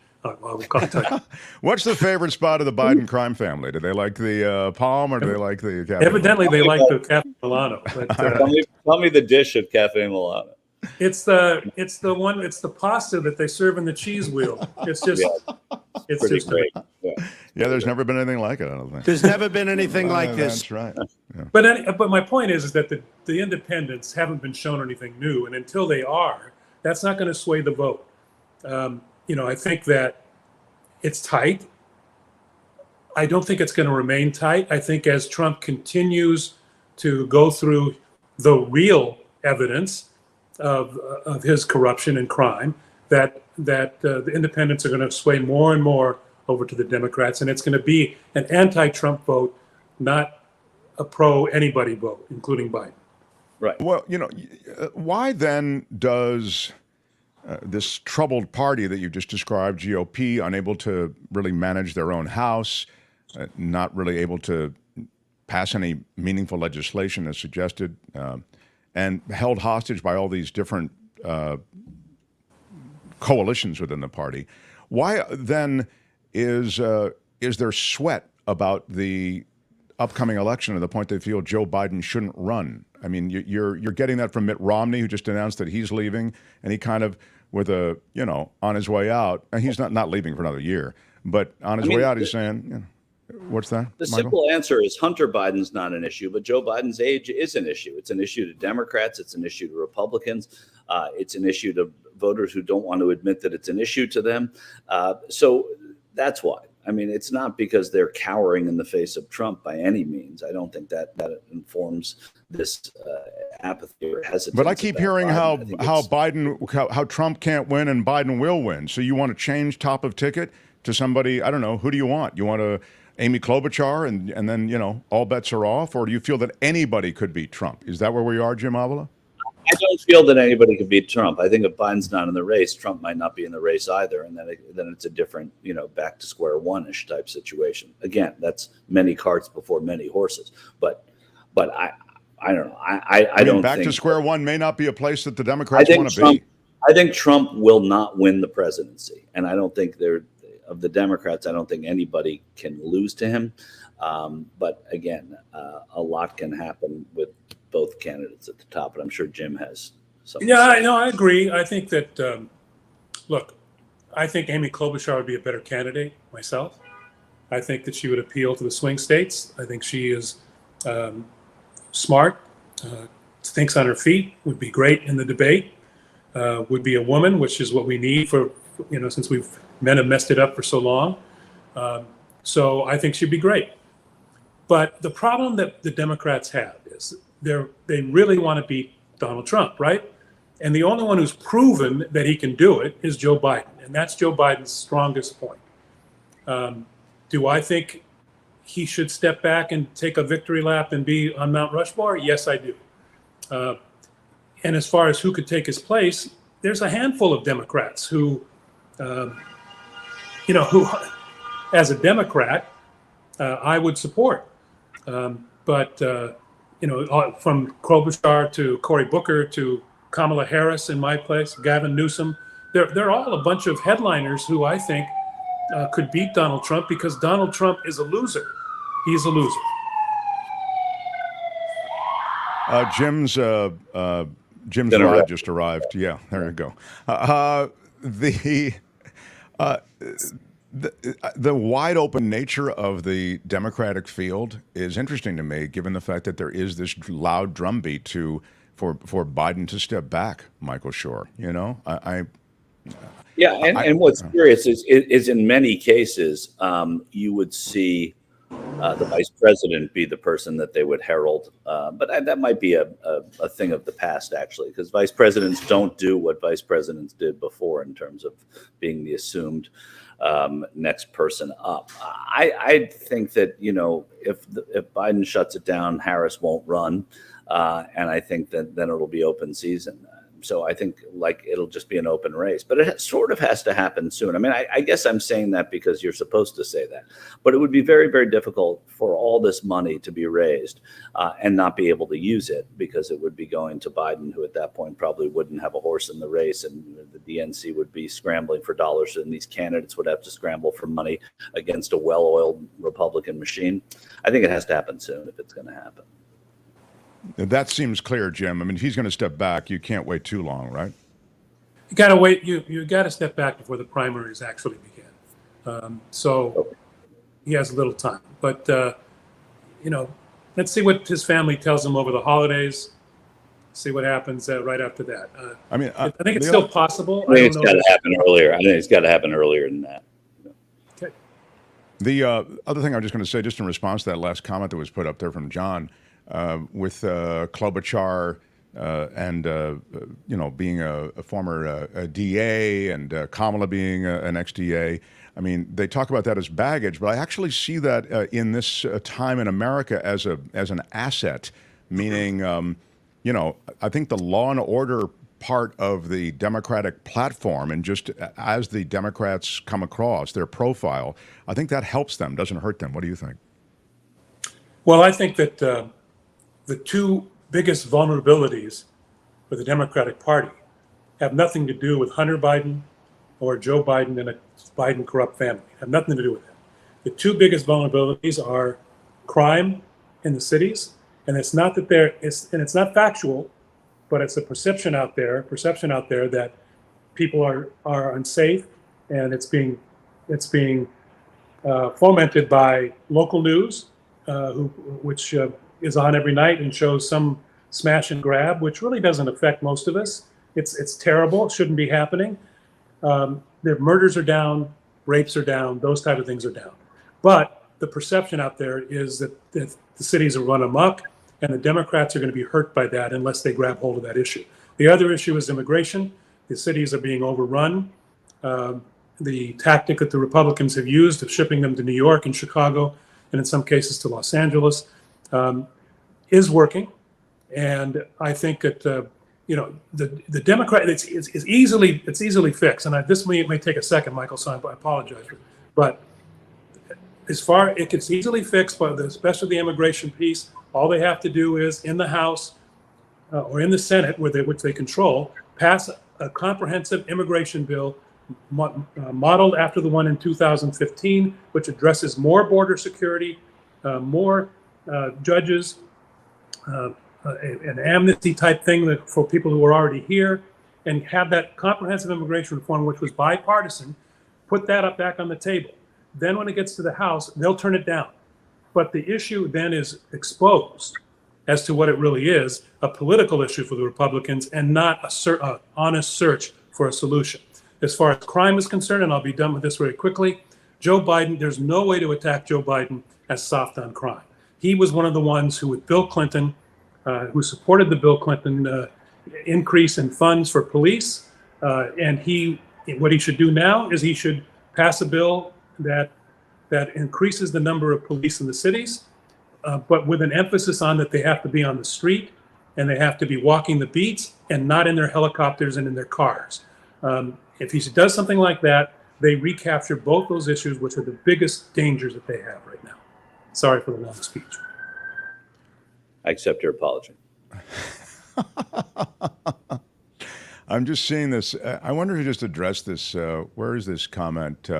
What's the favorite spot of the Biden crime family? Do they like the Palm or do they like the Cafe Evidently, they like the Cafe Milano. But, tell me the dish at Cafe Milano. It's the pasta that they serve in the cheese wheel. It's just, it's just great. Yeah, there's never been anything like it. I don't think there's never been anything like this. That's right. Yeah. But my point is that the independents haven't been shown anything new, and until they are, that's not going to sway the vote. I think that it's tight. I don't think it's going to remain tight. I think as Trump continues to go through the real evidence of his corruption and crime, that the independents are going to sway more and more over to the Democrats, and it's going to be an anti-Trump vote, not a pro-anybody vote, including Biden. Right. Well, why then does this troubled party that you just described, GOP, unable to really manage their own House, not really able to pass any meaningful legislation as suggested, and held hostage by all these different coalitions within the party, why then is there sweat about the upcoming election to the point they feel Joe Biden shouldn't run? I mean, you're getting that from Mitt Romney, who just announced that he's leaving, and he kind of, with a, on his way out, and he's not leaving for another year, but on his way out, he's saying, what's that, The Michael? simple answer is Hunter Biden's not an issue, but Joe Biden's age is an issue. It's an issue to Democrats. It's an issue to Republicans. It's an issue to voters who don't want to admit that it's an issue to them. So that's why. I mean, it's not because they're cowering in the face of Trump by any means. I don't think that informs this apathy or hesitancy. But I keep hearing how Trump can't win and Biden will win. So you want to change top of ticket to somebody, I don't know, who do you want? You want Amy Klobuchar and then, all bets are off? Or do you feel that anybody could beat Trump? Is that where we are, Jim Avila? I don't feel that anybody could beat Trump. I think if Biden's not in the race, Trump might not be in the race either, and then it's a different, back to square one-ish type situation. Again, that's many carts before many horses. But I don't know. I don't back think to square one may not be a place that the Democrats want to be. I think Trump will not win the presidency, and I don't think of the Democrats. I don't think anybody can lose to him. But again, a lot can happen with both candidates at the top, and I'm sure Jim has something. Yeah, I agree. I think that, look, I think Amy Klobuchar would be a better candidate myself. I think that she would appeal to the swing states. I think she is smart, thinks on her feet, would be great in the debate, would be a woman, which is what we need for, since men have messed it up for so long. So I think she'd be great. But the problem that the Democrats have is they really want to beat Donald Trump, right? And the only one who's proven that he can do it is Joe Biden. And that's Joe Biden's strongest point. Do I think he should step back and take a victory lap and be on Mount Rushmore? Yes, I do. And as far as who could take his place, there's a handful of Democrats who, who as a Democrat, I would support. But from Klobuchar to Cory Booker to Kamala Harris in my place, Gavin Newsom, they're all a bunch of headliners who I think could beat Donald Trump because Donald Trump is a loser. He's a loser. Jim's ride just arrived. Yeah, there you go. The wide open nature of the Democratic field is interesting to me, given the fact that there is this loud drumbeat for Biden to step back, Michael Shure. And what's curious is in many cases you would see the vice president be the person that they would herald, but that might be a thing of the past actually, because vice presidents don't do what vice presidents did before in terms of being the assumed next person up. I think that if Biden shuts it down, Harris won't run, and I think that then it'll be open season. So I think it'll just be an open race, but it sort of has to happen soon. I mean, I guess I'm saying that because you're supposed to say that, but it would be very, very difficult for all this money to be raised and not be able to use it because it would be going to Biden, who at that point probably wouldn't have a horse in the race, and the DNC would be scrambling for dollars, and these candidates would have to scramble for money against a well-oiled Republican machine. I think it has to happen soon if it's going to happen. That seems clear, Jim. I mean, if he's going to step back, you can't wait too long, right? You got to wait. You got to step back before the primaries actually begin. So he has a little time. But, let's see what his family tells him over the holidays. See what happens right after that. I think it's still possible. I think it's got to happen earlier. I think it's got to happen earlier than that. Okay. The other thing I'm just going to say, just in response to that last comment that was put up there from John, with Klobuchar and being a former DA and Kamala being an ex-DA. I mean, they talk about that as baggage, but I actually see that in this time in America as an asset, meaning, I think the law and order part of the Democratic platform, and just as the Democrats come across their profile, I think that helps them, doesn't hurt them. What do you think? Well, I think that the two biggest vulnerabilities for the Democratic Party have nothing to do with Hunter Biden or Joe Biden and a Biden corrupt family. Have nothing to do with that. The two biggest vulnerabilities are crime in the cities, and it's not that it's not factual, but it's a perception out there that people are unsafe, and it's being fomented by local news, which is on every night and shows some smash and grab, which really doesn't affect most of us. It's terrible. It shouldn't be happening. The murders are down, rapes are down, those type of things are down. But the perception out there is that the cities are run amok, and the Democrats are going to be hurt by that unless they grab hold of that issue. The other issue is immigration. The cities are being overrun. The tactic that the Republicans have used of shipping them to New York and Chicago, and in some cases to Los Angeles, is working. And I think that the Democrat, it's easily fixed. And this may take a second, Michael, so I apologize, but it gets easily fixed, but especially the immigration piece. All they have to do is in the House or in the Senate, which they control, pass a comprehensive immigration bill modeled after the one in 2015, which addresses more border security, more judges, an amnesty type thing for people who are already here, and have that comprehensive immigration reform, which was bipartisan, put that up back on the table. Then when it gets to the House, they'll turn it down. But the issue then is exposed as to what it really is, a political issue for the Republicans and not an honest search for a solution. As far as crime is concerned, and I'll be done with this very quickly, Joe Biden, there's no way to attack Joe Biden as soft on crime. He was one of the ones who, with Bill Clinton, who supported the Bill Clinton increase in funds for police. And what he should do now is he should pass a bill that increases the number of police in the cities, but with an emphasis on that they have to be on the street and they have to be walking the beats and not in their helicopters and in their cars. If he does something like that, they recapture both those issues, which are the biggest dangers that they have right now. Sorry for the long speech. I accept your apology. I'm just seeing this. I wonder if you just address this. Where is this comment?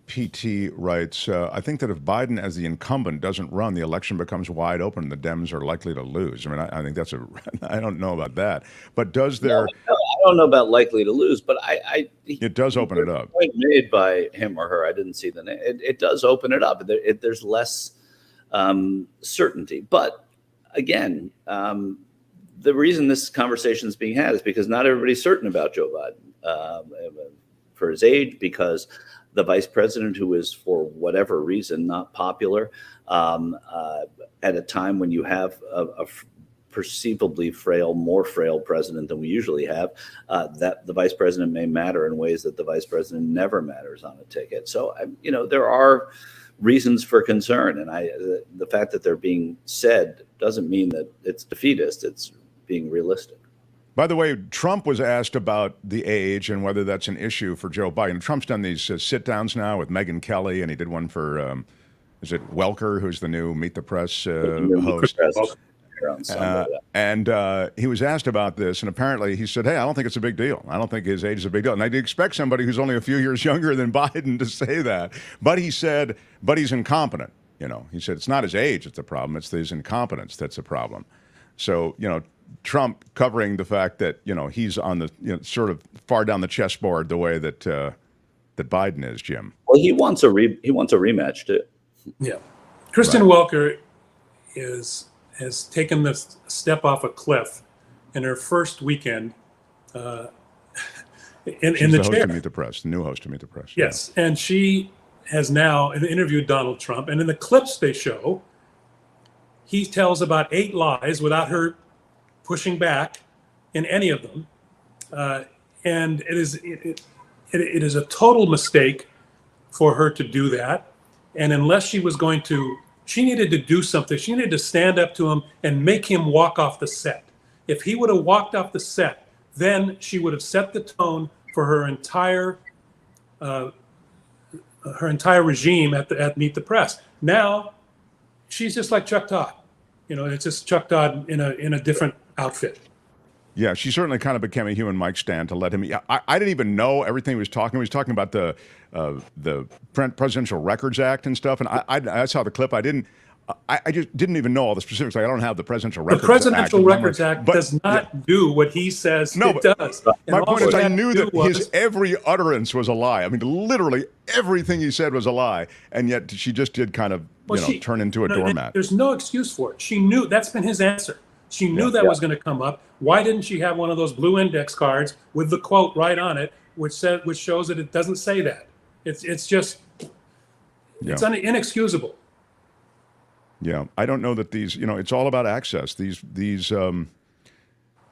PT writes, I think that if Biden as the incumbent doesn't run, the election becomes wide open and the Dems are likely to lose. I mean, I think I don't know about that. But does there... No, I don't know about likely to lose, but it does open it up. Point made by him or her, I didn't see the name. It does open it up. There's less certainty. But again, the reason this conversation is being had is because not everybody's certain about Joe Biden for his age, because the vice president, who is for whatever reason not popular at a time when you have a perceivably more frail president than we usually have, that the vice president may matter in ways that the vice president never matters on a ticket. So, there are reasons for concern. And the fact that they're being said doesn't mean that it's defeatist. It's being realistic. By the way, Trump was asked about the age and whether that's an issue for Joe Biden. Trump's done these sit-downs now with Megyn Kelly, and he did one for, is it Welker, who's the new Meet the Press host? And he was asked about this, and apparently he said, hey, I don't think it's a big deal. I don't think his age is a big deal. And I'd expect somebody who's only a few years younger than Biden to say that. But he said, but he's incompetent. He said it's not his age that's the problem. It's his incompetence that's the problem. So, Trump covering the fact that, he's on the, sort of far down the chessboard the way that that Biden is, Jim. Well, he wants a rematch too. Yeah. Kristen Welker has taken this step off a cliff in her first weekend in the host chair. of Meet the Press, the new host of Meet the Press. Yes, and she has now interviewed Donald Trump, and in the clips they show, he tells about 8 lies without her pushing back in any of them, and it is a total mistake for her to do that. And unless she was going to, she needed to do something. She needed to stand up to him and make him walk off the set. If he would have walked off the set, then she would have set the tone for her entire regime at Meet the Press. Now, she's just like Chuck Todd. It's just Chuck Todd in a different outfit. Yeah, she certainly kind of became a human mic stand to let him. I didn't even know everything he was talking. He was talking about the Presidential Records Act and stuff. And I saw the clip. I just didn't even know all the specifics. I don't have the Presidential Records Act. The Presidential Records Act does not do what he says it does. My point is, I knew that his every utterance was a lie. I mean, literally everything he said was a lie, and yet she just did kind of, turn into a doormat. There's no excuse for it. She knew that's been his answer. She knew that was going to come up. Why didn't she have one of those blue index cards with the quote right on it, which shows that it doesn't say that? It's just inexcusable. Yeah, I don't know that these. It's all about access. These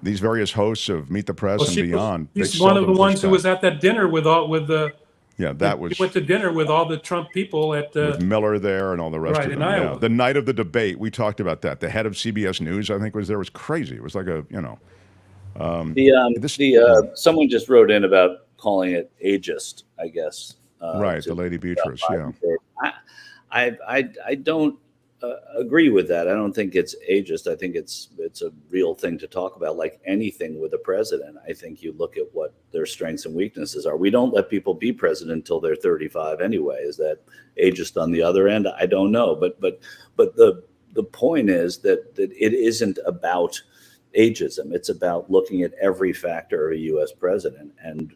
various hosts of Meet the Press and beyond. He's one of the ones who was at that dinner with the. Yeah, that was. He went to dinner with all the Trump people at. With Miller there and all the rest of them. In Iowa. Yeah. The night of the debate, we talked about that. The head of CBS News, I think, was there. It was crazy. It was like a. Someone just wrote in about calling it ageist, I guess. Right, the Lady Beatrice. Yeah. I don't agree with that. I don't think it's ageist. I think it's a real thing to talk about. Like anything with a president, I think you look at what their strengths and weaknesses are. We don't let people be president until they're 35 anyway. Is that ageist on the other end? I don't know. But the point is that it isn't about ageism. It's about looking at every factor of a U.S. president, and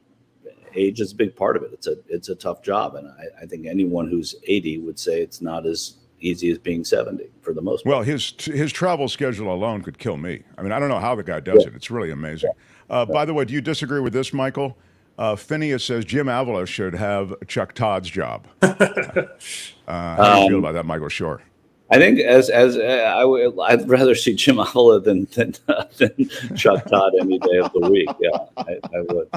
age is a big part of it. It's a tough job, and I think anyone who's 80 would say it's not as easy as being 70 for the most part. Well, his travel schedule alone could kill me. I mean, I don't know how the guy does it. It's really amazing. By the way, do you disagree with this, Michael? Phineas says Jim Avila should have Chuck Todd's job. How do you feel about that, Michael Shure? I think I'd rather see Jim Avila than Chuck Todd any day of the week. Yeah, I would.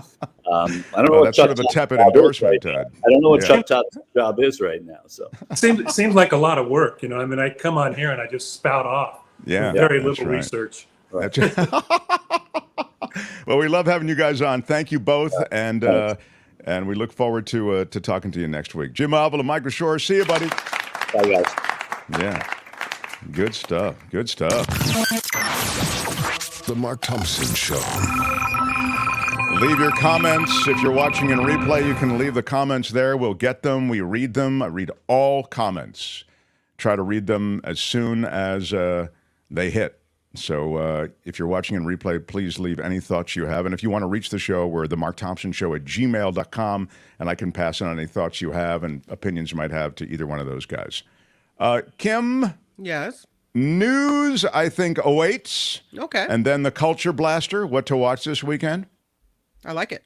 I don't know what that's Chuck sort of a tepid endorsement, Ted. I don't know what Chuck Todd's job is right now. So seems like a lot of work. I mean, I come on here and I just spout off. Yeah, very little research. Right. Well, we love having you guys on. Thank you both, and we look forward to talking to you next week. Jim Avila, Michael Shure, see you, buddy. Bye, guys. Yeah. Good stuff. Good stuff. The Mark Thompson Show. Leave your comments. If you're watching in replay, you can leave the comments there. We'll get them. We read them. I read all comments. Try to read them as soon as they hit. So if you're watching in replay, please leave any thoughts you have. And if you want to reach the show, we're the Mark Thompson Show at gmail.com, and I can pass on any thoughts you have and opinions you might have to either one of those guys. Kim? Yes? News, I think, awaits. Okay. And then the Culture Blaster, what to watch this weekend. I like it.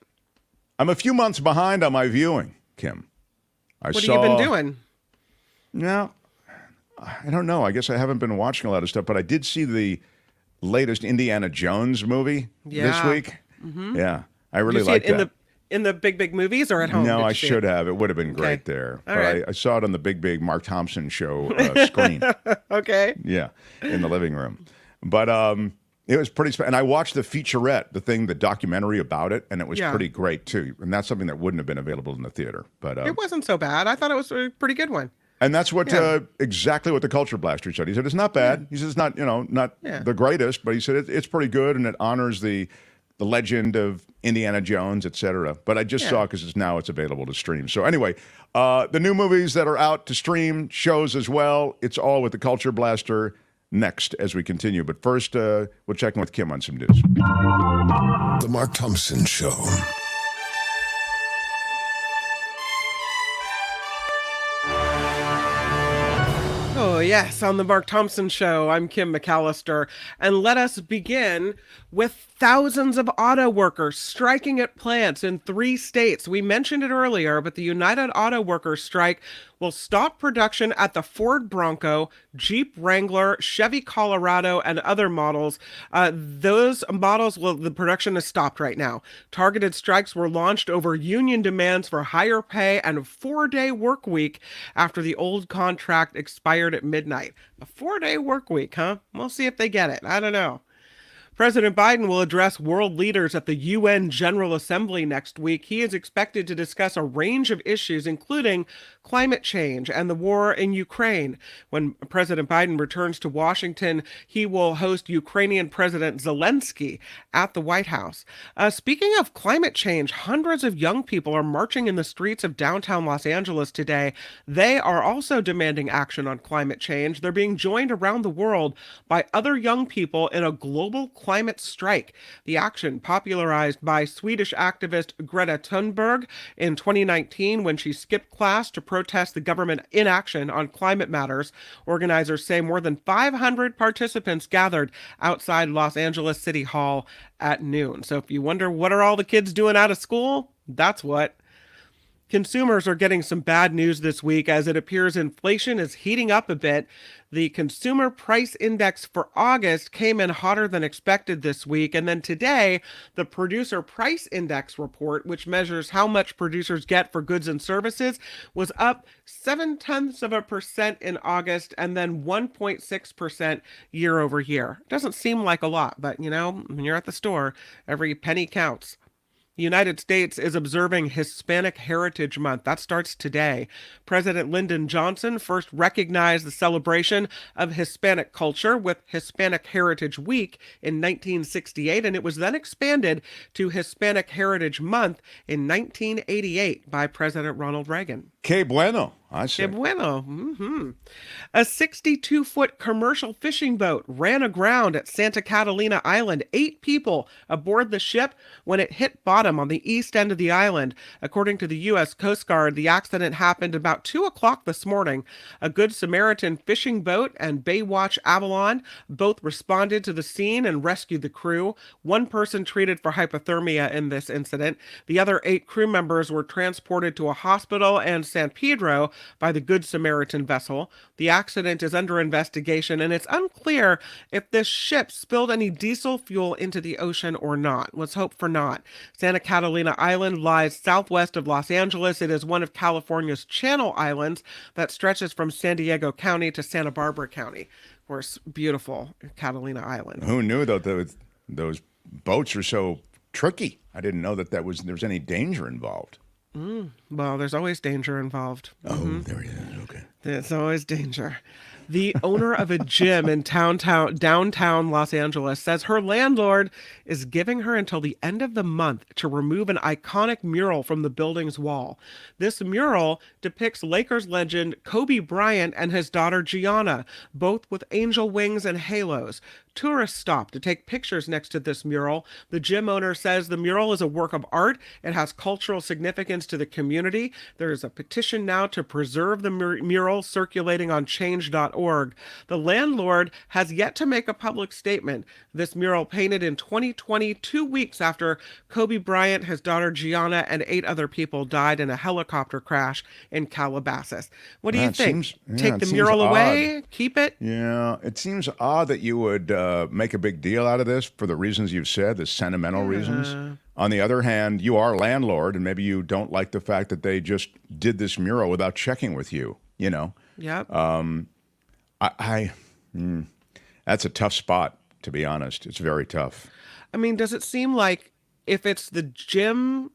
I'm a few months behind on my viewing, Kim. What have you been doing? No, I don't know. I guess I haven't been watching a lot of stuff, but I did see the latest Indiana Jones movie this week. Mm-hmm. Yeah, I really like that. In the big movies or at home? No, I should have. It would have been great there. All but right. I saw it on the big Mark Thompson Show screen. Okay. Yeah, in the living room. But it was pretty and I watched the featurette, the documentary about it, and it was pretty great too. And that's something that wouldn't have been available in the theater. But it wasn't so bad. I thought it was a pretty good one. And that's what exactly what the Culture Blaster said. He said it's not bad. He said it's not not the greatest, but he said it's pretty good, and it honors the legend of Indiana Jones, etc. But I just saw because it's available to stream. So anyway, the new movies that are out to stream, shows as well. It's all with the Culture Blaster next as we continue. But first, we'll check in with Kim on some news. The Mark Thompson Show. Oh, yes, on the Mark Thompson Show, I'm Kim McAllister, and let us begin with thousands of auto workers striking at plants in 3 states. We mentioned it earlier, but the United Auto Workers strike will stop production at the Ford Bronco, Jeep Wrangler, Chevy Colorado, and other models. Those models, the production is stopped right now. Targeted strikes were launched over union demands for higher pay and a 4-day work week after the old contract expired at midnight. A 4-day work week, huh? We'll see if they get it. I don't know. President Biden will address world leaders at the UN General Assembly next week. He is expected to discuss a range of issues, including climate change and the war in Ukraine. When President Biden returns to Washington, he will host Ukrainian President Zelensky at the White House. Speaking of climate change, hundreds of young people are marching in the streets of downtown Los Angeles today. They are also demanding action on climate change. They're being joined around the world by other young people in a global climate strike. The action, popularized by Swedish activist Greta Thunberg in 2019 when she skipped class to protest the government inaction on climate matters. Organizers say more than 500 participants gathered outside Los Angeles City Hall at noon. So if you wonder what are all the kids doing out of school, that's what. Consumers are getting some bad news this week as it appears inflation is heating up a bit. The Consumer Price Index for August came in hotter than expected this week. And then today, the Producer Price Index report, which measures how much producers get for goods and services, was up 0.7% in August and then 1.6% year over year. Doesn't seem like a lot, but you know, when you're at the store, every penny counts. The United States is observing Hispanic Heritage Month. That starts today. President Lyndon Johnson first recognized the celebration of Hispanic culture with Hispanic Heritage Week in 1968, and it was then expanded to Hispanic Heritage Month in 1988 by President Ronald Reagan. Que bueno. I see. Que bueno. A 62-foot commercial fishing boat ran aground at Santa Catalina Island. 8 people aboard the ship when it hit bottom on the east end of the island. According to the U.S. Coast Guard, the accident happened about 2 o'clock this morning. A Good Samaritan fishing boat and Baywatch Avalon both responded to the scene and rescued the crew. 1 person treated for hypothermia in this incident. The other 8 crew members were transported to a hospital in San Pedro by the Good Samaritan vessel. The accident is under investigation, and it's unclear if this ship spilled any diesel fuel into the ocean or not. Let's hope for not. Santa Catalina Island lies southwest of Los Angeles. It is one of California's Channel Islands that stretches from San Diego County to Santa Barbara County. Of course, beautiful Catalina Island. Who knew, though, those boats are so tricky? I didn't know that there was any danger involved. Well, there's always danger involved. Oh, there it is. Okay. There's always danger. The owner of a gym in downtown Los Angeles says her landlord is giving her until the end of the month to remove an iconic mural from the building's wall. This mural depicts Lakers legend Kobe Bryant and his daughter Gianna, both with angel wings and halos. Tourists stop to take pictures next to this mural. The gym owner says the mural is a work of art. It has cultural significance to the community. There is a petition now to preserve the mural circulating on change.org. The landlord has yet to make a public statement. This mural, painted in 2020, 2 weeks after Kobe Bryant, his daughter Gianna, and 8 other people died in a helicopter crash in Calabasas. What do you think? Take the mural away? Keep it? Yeah, it seems odd that you would make a big deal out of this for the reasons you've said, the sentimental reasons. On the other hand, you are a landlord, and maybe you don't like the fact that they just did this mural without checking with you, you know? Yep. That's a tough spot, to be honest. It's very tough. I mean, does it seem like if it's the gym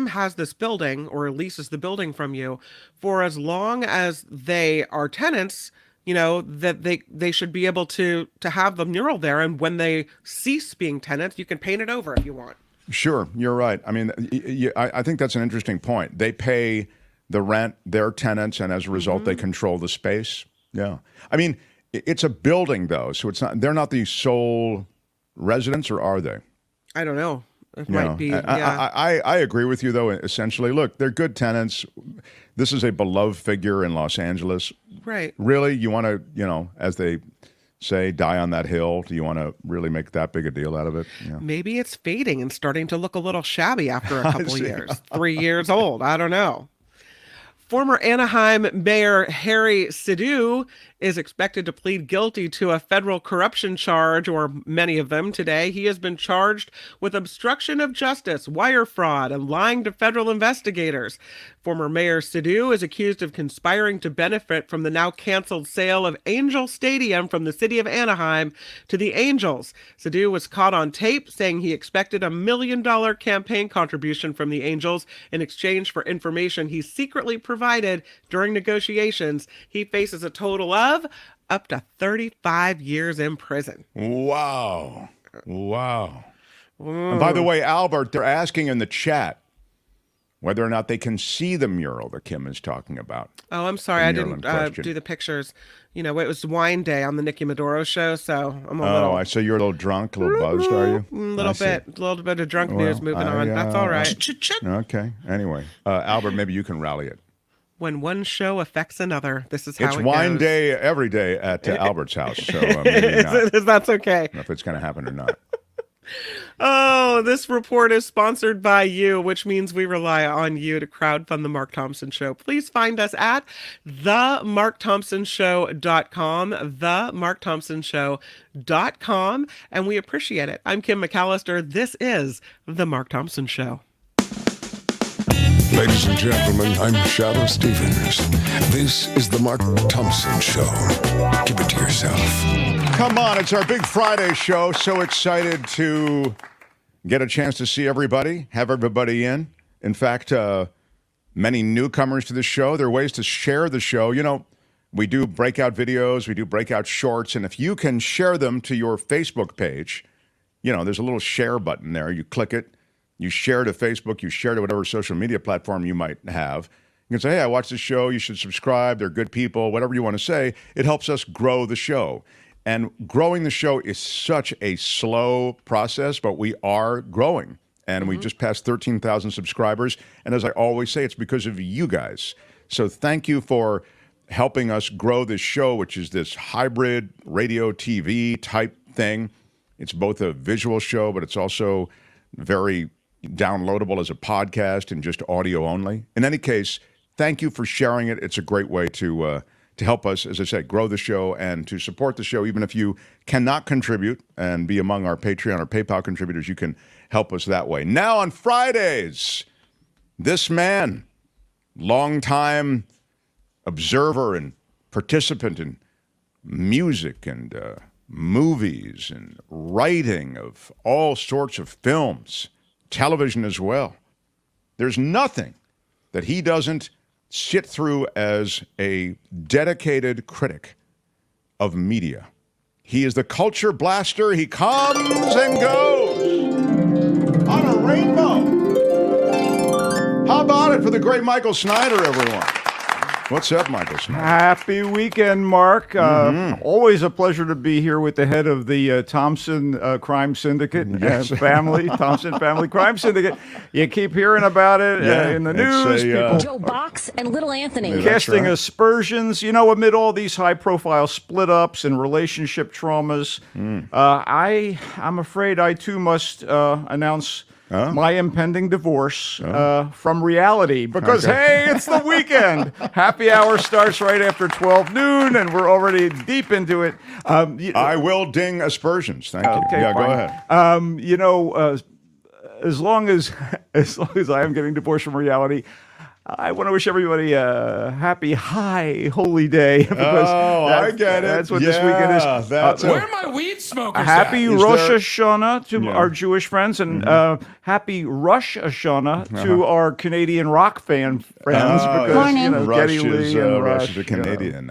has this building or leases the building from you for as long as they are tenants, you know, that they should be able to have the mural there, and when they cease being tenants, you can paint it over if you want. Sure, you're right. I mean, I think that's an interesting point. They pay the rent, their tenants, and as a result, they control the space. Yeah. I mean, it's a building, though, so they're not the sole residents, or are they? I don't know. It might be. I agree with you, though, essentially. Look, they're good tenants. This is a beloved figure in Los Angeles. Right. Really, you want to, as they say, die on that hill? Do you want to really make that big a deal out of it? Yeah. Maybe it's fading and starting to look a little shabby after a couple of years. 3 years old. I don't know. Former Anaheim Mayor Harry Sidhu is expected to plead guilty to a federal corruption charge, or many of them today. He has been charged with obstruction of justice, wire fraud, and lying to federal investigators. Former Mayor Sidhu is accused of conspiring to benefit from the now canceled sale of Angel Stadium from the city of Anaheim to the Angels. Sidhu was caught on tape saying he expected $1 million campaign contribution from the Angels in exchange for information he secretly provided during negotiations. He faces a total of up to 35 years in prison. Wow. And by the way, Albert, they're asking in the chat whether or not they can see the mural that Kim is talking about. Oh, I'm sorry. I didn't do the pictures. It was wine day on the Nikki Maduro show, so I'm a little... I so you're a little drunk, a little buzzed, are you? A little bit of drunk news moving on. That's all right. Okay. Anyway, Albert, maybe you can rally it. When one show affects another, this is how it goes. It's wine day every day at Albert's house, so maybe not. That's okay. I don't know if it's going to happen or not. Oh, this report is sponsored by you, which means we rely on you to crowdfund The Mark Thompson Show. Please find us at themarkthompsonshow.com, themarkthompsonshow.com, and we appreciate it. I'm Kim McAllister. This is The Mark Thompson Show. Ladies and gentlemen, I'm Shadow Stevens. This is the Mark Thompson Show. Keep it to yourself. Come on, it's our big Friday show. So excited to get a chance to see everybody, have everybody in. In fact, many newcomers to the show. There are ways to share the show. We do breakout videos, we do breakout shorts, and if you can share them to your Facebook page, there's a little share button there. You click it. You share to Facebook, you share to whatever social media platform you might have. You can say, hey, I watched the show, you should subscribe, they're good people, whatever you want to say. It helps us grow the show. And growing the show is such a slow process, but we are growing. And we just passed 13,000 subscribers. And as I always say, it's because of you guys. So thank you for helping us grow this show, which is this hybrid radio TV type thing. It's both a visual show, but it's also very downloadable as a podcast and just audio only. In any case, thank you for sharing it. It's a great way to help us, as I said, grow the show and to support the show. Even if you cannot contribute and be among our Patreon or PayPal contributors, you can help us that way. Now on Fridays, this man, longtime observer and participant in music and movies and writing of all sorts of films, television as well. There's nothing that he doesn't sit through as a dedicated critic of media. He is the Culture Blaster. He comes and goes on a rainbow. How about it for the great Michael Snyder, everyone? What's up, Michael Snyder? Happy weekend, Mark. Always a pleasure to be here with the head of the Thompson Crime Syndicate family, Thompson Family Crime Syndicate. You keep hearing about it in the news. People Joe Box and Little Anthony. Casting aspersions, amid all these high-profile split-ups and relationship traumas. I'm afraid I, too, must announce my impending divorce from reality because, hey, it's the weekend. Happy hour starts right after 12 noon, and we're already deep into it. I will ding aspersions. Thank you. Okay, yeah, fine. Go ahead. As long as I am getting divorced from reality, I want to wish everybody a happy, high, holy day. Because I get it. That's what this weekend is. Where are my weed smokers Happy at? Rosh Hashanah to our Jewish friends, and happy Rosh Hashanah to our Canadian rock friends. Because, Geddy Lee and Rush is a Canadian.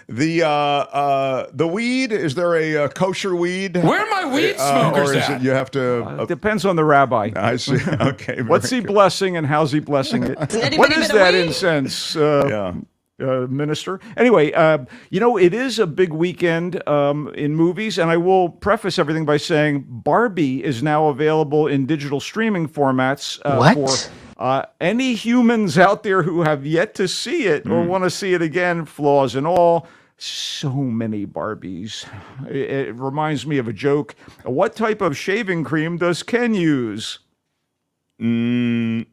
The weed, is there a kosher weed? Where are my weed smokers or is at? it you have to... depends on the rabbi. I see. Okay. What's he blessing and how's he blessing it? What is that incense? minister. Anyway, it is a big weekend in movies, and I will preface everything by saying Barbie is now available in digital streaming formats for any humans out there who have yet to see it or want to see it again, flaws and all. So many Barbies. It reminds me of a joke. What type of shaving cream does Ken use? Barbies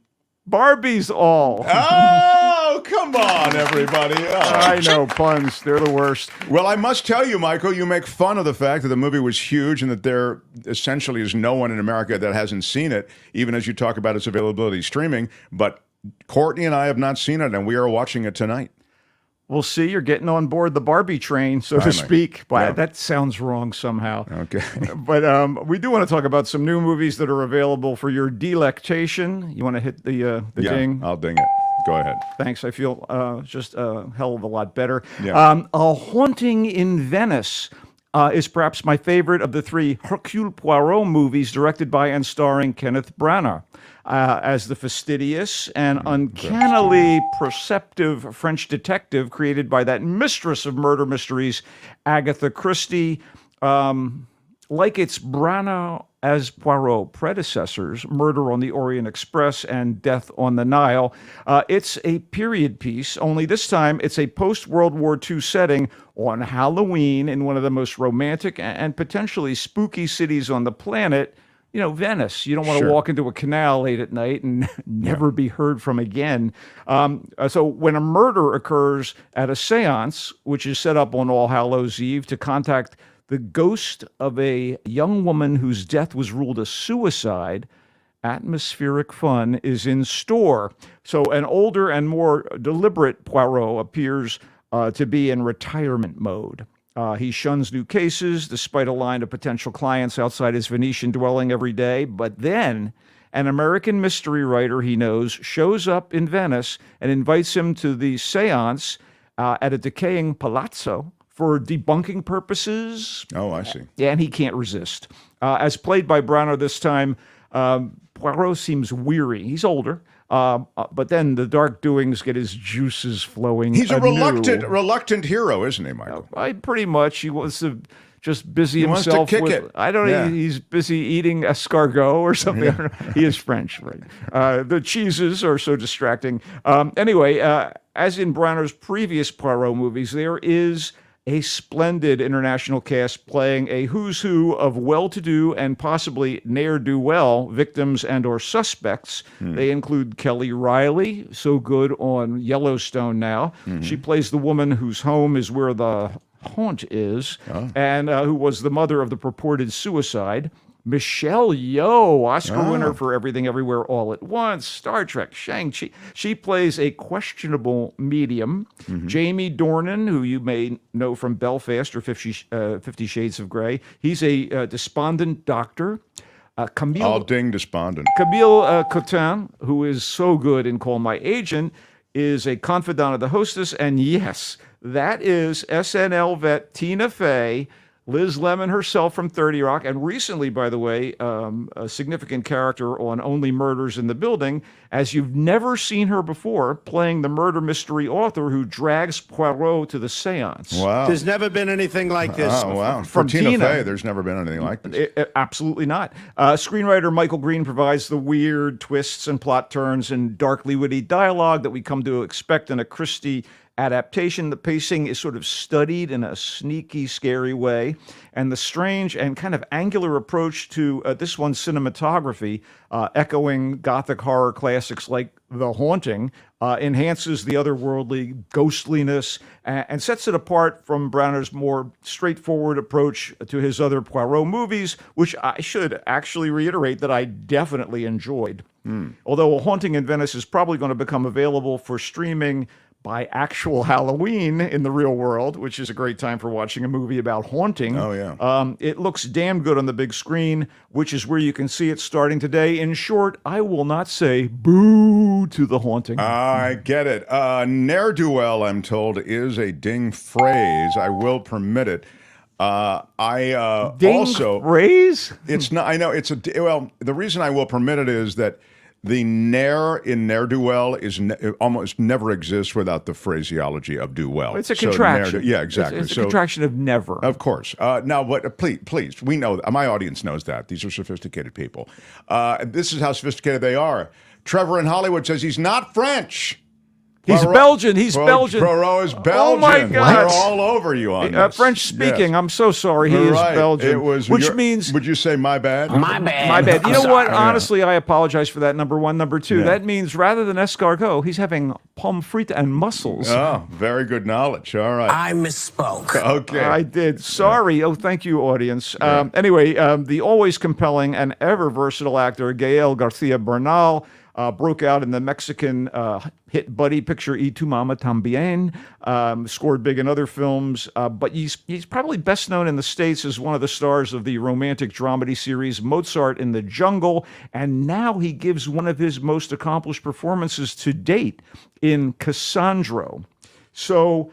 all. Oh, come on, everybody. Oh. I know, puns. They're the worst. Well, I must tell you, Michael, you make fun of the fact that the movie was huge and that there essentially is no one in America that hasn't seen it, even as you talk about its availability streaming. But Courtney and I have not seen it, and we are watching it tonight. We'll see. You're getting on board the Barbie train, so to speak. But that sounds wrong somehow. Okay. But we do want to talk about some new movies that are available for your delectation. You want to hit the ding? I'll ding it. Go ahead. Thanks. I feel just a hell of a lot better. Yeah. A Haunting in Venice is perhaps my favorite of the three Hercule Poirot movies directed by and starring Kenneth Branagh. As the fastidious and uncannily perceptive French detective created by that mistress of murder mysteries, Agatha Christie. Like its Branagh as Poirot predecessors, Murder on the Orient Express and Death on the Nile, it's a period piece, only this time it's a post-World War II setting on Halloween in one of the most romantic and potentially spooky cities on the planet, Venice. You don't want to walk into a canal late at night and never be heard from again. So when a murder occurs at a seance, which is set up on All Hallows Eve to contact the ghost of a young woman whose death was ruled a suicide, atmospheric fun is in store. So an older and more deliberate Poirot appears to be in retirement mode. He shuns new cases despite a line of potential clients outside his Venetian dwelling every day. But then an American mystery writer he knows shows up in Venice and invites him to the seance at a decaying palazzo for debunking purposes. Oh, I see. And he can't resist. As played by Branagh this time, Poirot seems weary. He's older. But then the dark doings get his juices flowing. He's a reluctant hero, isn't he, Michael? Pretty much. He wants to just busy he himself wants to kick with. it. I don't know. He's busy eating escargot or something. I don't know. He is French, right? The cheeses are so distracting. Anyway, as in Branagh's previous Poirot movies, there is a splendid international cast playing a who's who of well-to-do and possibly ne'er-do-well victims and or suspects. They include Kelly Riley, so good on Yellowstone now. She plays the woman whose home is where the haunt is, and who was the mother of the purported suicide. Michelle Yeoh, Oscar winner for Everything Everywhere All at Once, Star Trek, Shang-Chi. She plays a questionable medium. Jamie Dornan, who you may know from Belfast or 50 Shades of Grey. He's a despondent doctor. I'll ding despondent. Camille Cotin, who is so good in Call My Agent, is a confidant of the hostess. And yes, that is SNL vet Tina Fey, Liz Lemon herself from 30 Rock, and recently, by the way, a significant character on Only Murders in the Building, as you've never seen her before, playing the murder mystery author who drags Poirot to the seance. Wow. There's never been anything like this. Oh, wow. From For Tina Fey, there's never been anything like this. Absolutely not. Screenwriter Michael Green provides the weird twists and plot turns and darkly witty dialogue that we come to expect in a Christie adaptation. The pacing is sort of studied in a sneaky, scary way, and the strange and kind of angular approach to this one's cinematography, echoing Gothic horror classics like The Haunting, enhances the otherworldly ghostliness and sets it apart from Branagh's more straightforward approach to his other Poirot movies, which I should actually reiterate that I definitely enjoyed. Although A Haunting in Venice is probably going to become available for streaming by actual Halloween in the real world, which is a great time for watching a movie about haunting. Oh, yeah. It looks damn good on the big screen, which is where you can see it starting today. In short, I will not say boo to The Haunting. I get it. Ne'er-do-well, I'm told, is a ding phrase. I will permit it. Ding also phrase? It's not. I know it's well. The reason I will permit it is that The ne'er in ne'er-do-well almost never exists without the phraseology of do well. It's a contraction. Yeah, exactly. It's a contraction of never. Of course. Now, but please, we know, my audience knows that. These are sophisticated people. This is how sophisticated they are. Trevor in Hollywood says he's not French. He's Belgian. He's Belgian. Poirot is Belgian. Oh my God! They're all over you on this. French speaking. Yes. I'm so sorry. He is Belgian. Which means. Would you say my bad? My bad. My bad. You know what? Honestly, I apologize for that. Number one. Number two. That means rather than escargot, he's having pomme frite and mussels. Oh, very good knowledge. All right. I misspoke. Okay. I did. Sorry. Oh, thank you, audience. Anyway, the always compelling and ever versatile actor Gael Garcia Bernal broke out in the Mexican hit buddy picture Y Tu Mama Tambien, scored big in other films, but he's probably best known in the States as one of the stars of the romantic dramedy series Mozart in the Jungle, and now he gives one of his most accomplished performances to date in Cassandro. So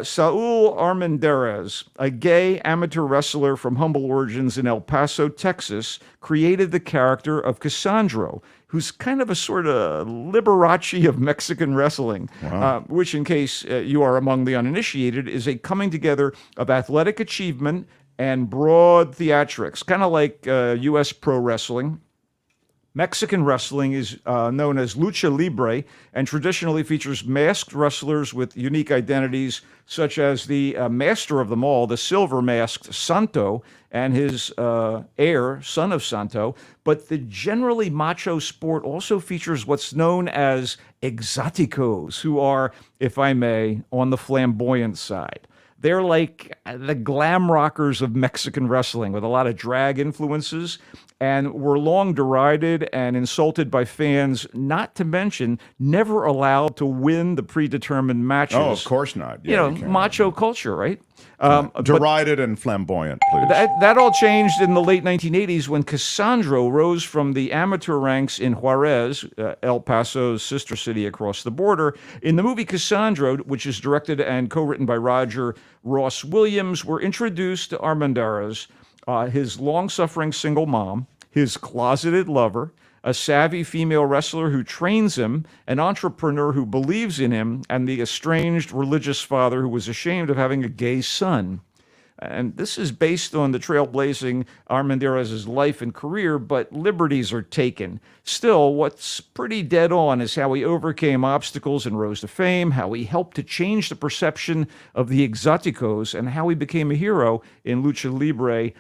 Saul Armendariz, a gay amateur wrestler from humble origins in El Paso, Texas, created the character of Cassandro, who's kind of a sort of Liberace of Mexican wrestling, which, in case you are among the uninitiated, is a coming together of athletic achievement and broad theatrics, kind of like U.S. pro wrestling. Mexican wrestling is known as lucha libre and traditionally features masked wrestlers with unique identities, such as the master of them all, the silver-masked Santo, and his heir, son of Santo. But the generally macho sport also features what's known as exoticos, who are, if I may, on the flamboyant side. They're like the glam rockers of Mexican wrestling with a lot of drag influences, and were long derided and insulted by fans, not to mention never allowed to win the predetermined matches. Oh, of course not. Yeah, macho culture, right? Derided and flamboyant, please. That all changed in the late 1980s when Cassandro rose from the amateur ranks in Juarez, El Paso's sister city across the border. In the movie Cassandro, which is directed and co-written by Roger Ross Williams, we're introduced to Armendariz, his long-suffering single mom, his closeted lover, a savvy female wrestler who trains him, an entrepreneur who believes in him, and the estranged religious father who was ashamed of having a gay son. And this is based on the trailblazing Armendariz's life and career, but liberties are taken. Still, what's pretty dead on is how he overcame obstacles and rose to fame, how he helped to change the perception of the exoticos, and how he became a hero in lucha libre,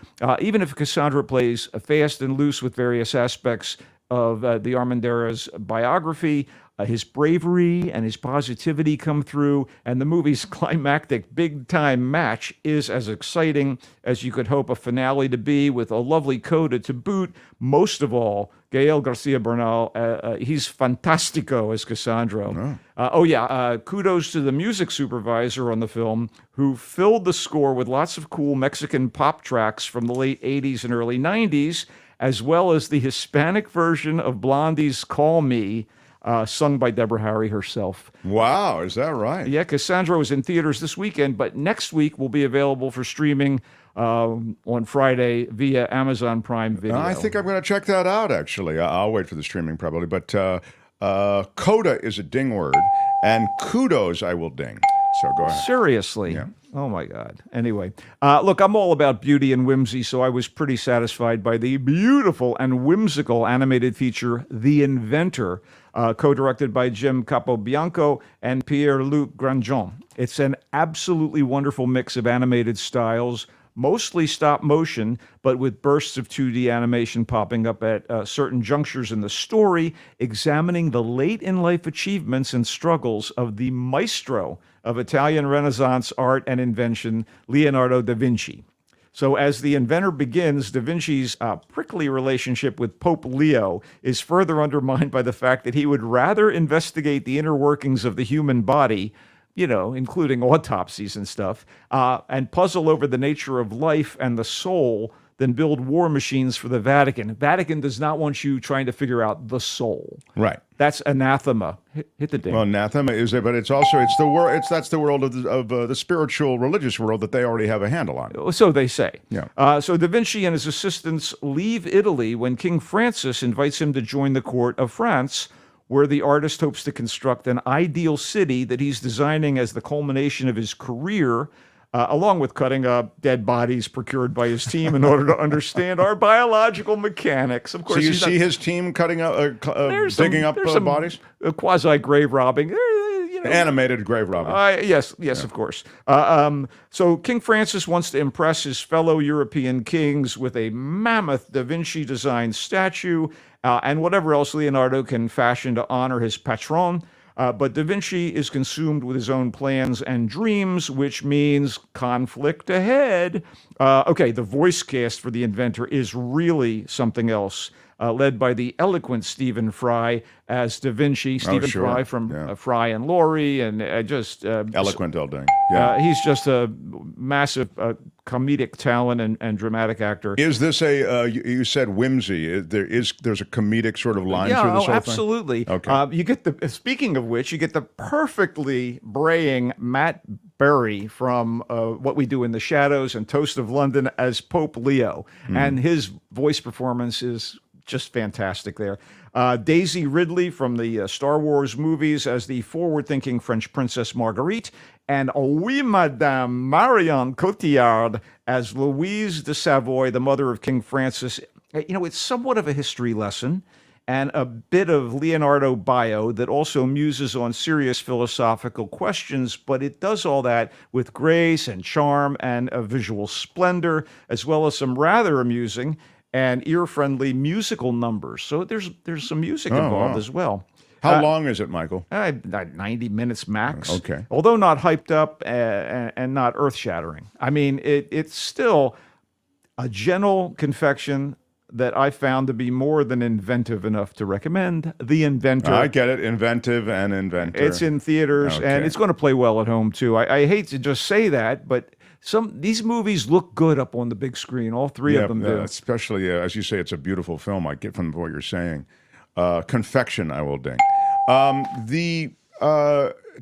even if Cassandra plays fast and loose with various aspects of the Armendariz biography. His bravery and his positivity come through, and the movie's climactic big-time match is as exciting as you could hope a finale to be, with a lovely coda to boot. Most of all, Gael Garcia Bernal, he's fantastico as Cassandro. Kudos to the music supervisor on the film, who filled the score with lots of cool Mexican pop tracks from the late 80s and early 90s, as well as the Hispanic version of Blondie's Call Me, sung by Deborah Harry herself. Wow, is that right? Yeah, Cassandra was in theaters this weekend, but next week will be available for streaming on Friday via Amazon Prime Video. I think I'm going to check that out, actually. I'll wait for the streaming probably. But coda is a ding word, and kudos I will ding. So go ahead. Seriously? Yeah. Oh, my God. Anyway, look, I'm all about beauty and whimsy, so I was pretty satisfied by the beautiful and whimsical animated feature, The Inventor, co-directed by Jim Capobianco and Pierre-Luc Grandjean. It's an absolutely wonderful mix of animated styles, mostly stop motion, but with bursts of 2D animation popping up at certain junctures in the story, examining the late-in-life achievements and struggles of the maestro of Italian Renaissance art and invention, Leonardo da Vinci. So as the inventor begins, Da Vinci's prickly relationship with Pope Leo is further undermined by the fact that he would rather investigate the inner workings of the human body, including autopsies and stuff, and puzzle over the nature of life and the soul, than build war machines for the Vatican. Vatican does not want you trying to figure out the soul. Right. That's anathema. Hit the ding. Well, anathema is it, but it's also it's the world. That's the world of the spiritual, religious world that they already have a handle on. So they say. Yeah. So Da Vinci and his assistants leave Italy when King Francis invites him to join the court of France, where the artist hopes to construct an ideal city that he's designing as the culmination of his career, along with cutting up dead bodies procured by his team in order to understand our biological mechanics. Of course, so you see his team cutting up, digging up bodies? Quasi grave robbing. Animated grave robbing. Yes, of course. So King Francis wants to impress his fellow European kings with a mammoth Da Vinci designed statue and whatever else Leonardo can fashion to honor his patron. But Da Vinci is consumed with his own plans and dreams, which means conflict ahead. Okay, the voice cast for the inventor is really something else. Led by the eloquent Stephen Fry as Da Vinci. Stephen Fry from Fry and Laurie, and eloquent all day. He's just a massive comedic talent and dramatic actor. Is this you said whimsy? There's a comedic sort of line through this whole thing? Absolutely. Okay. You get speaking of which, you get the perfectly braying Matt Berry from What We Do in the Shadows and Toast of London as Pope Leo, and his voice performance is just fantastic there. Daisy Ridley from the Star Wars movies as the forward-thinking French Princess Marguerite, and oui, Madame Marion Cotillard as Louise de Savoy, the mother of King Francis. It's somewhat of a history lesson and a bit of Leonardo bio that also muses on serious philosophical questions, but it does all that with grace and charm and a visual splendor, as well as some rather amusing and ear-friendly musical numbers. So there's some music involved as well. How long is it, Michael? 90 minutes max. Okay. Although not hyped up and not earth-shattering. I mean, it's still a gentle confection that I found to be more than inventive enough to recommend. The Inventor. I get it. Inventive and inventor. It's in theaters, and it's going to play well at home, too. I hate to just say that, but these movies look good up on the big screen. All three of them do. Especially, as you say, it's a beautiful film. I get from what you're saying. Confection, I will ding. The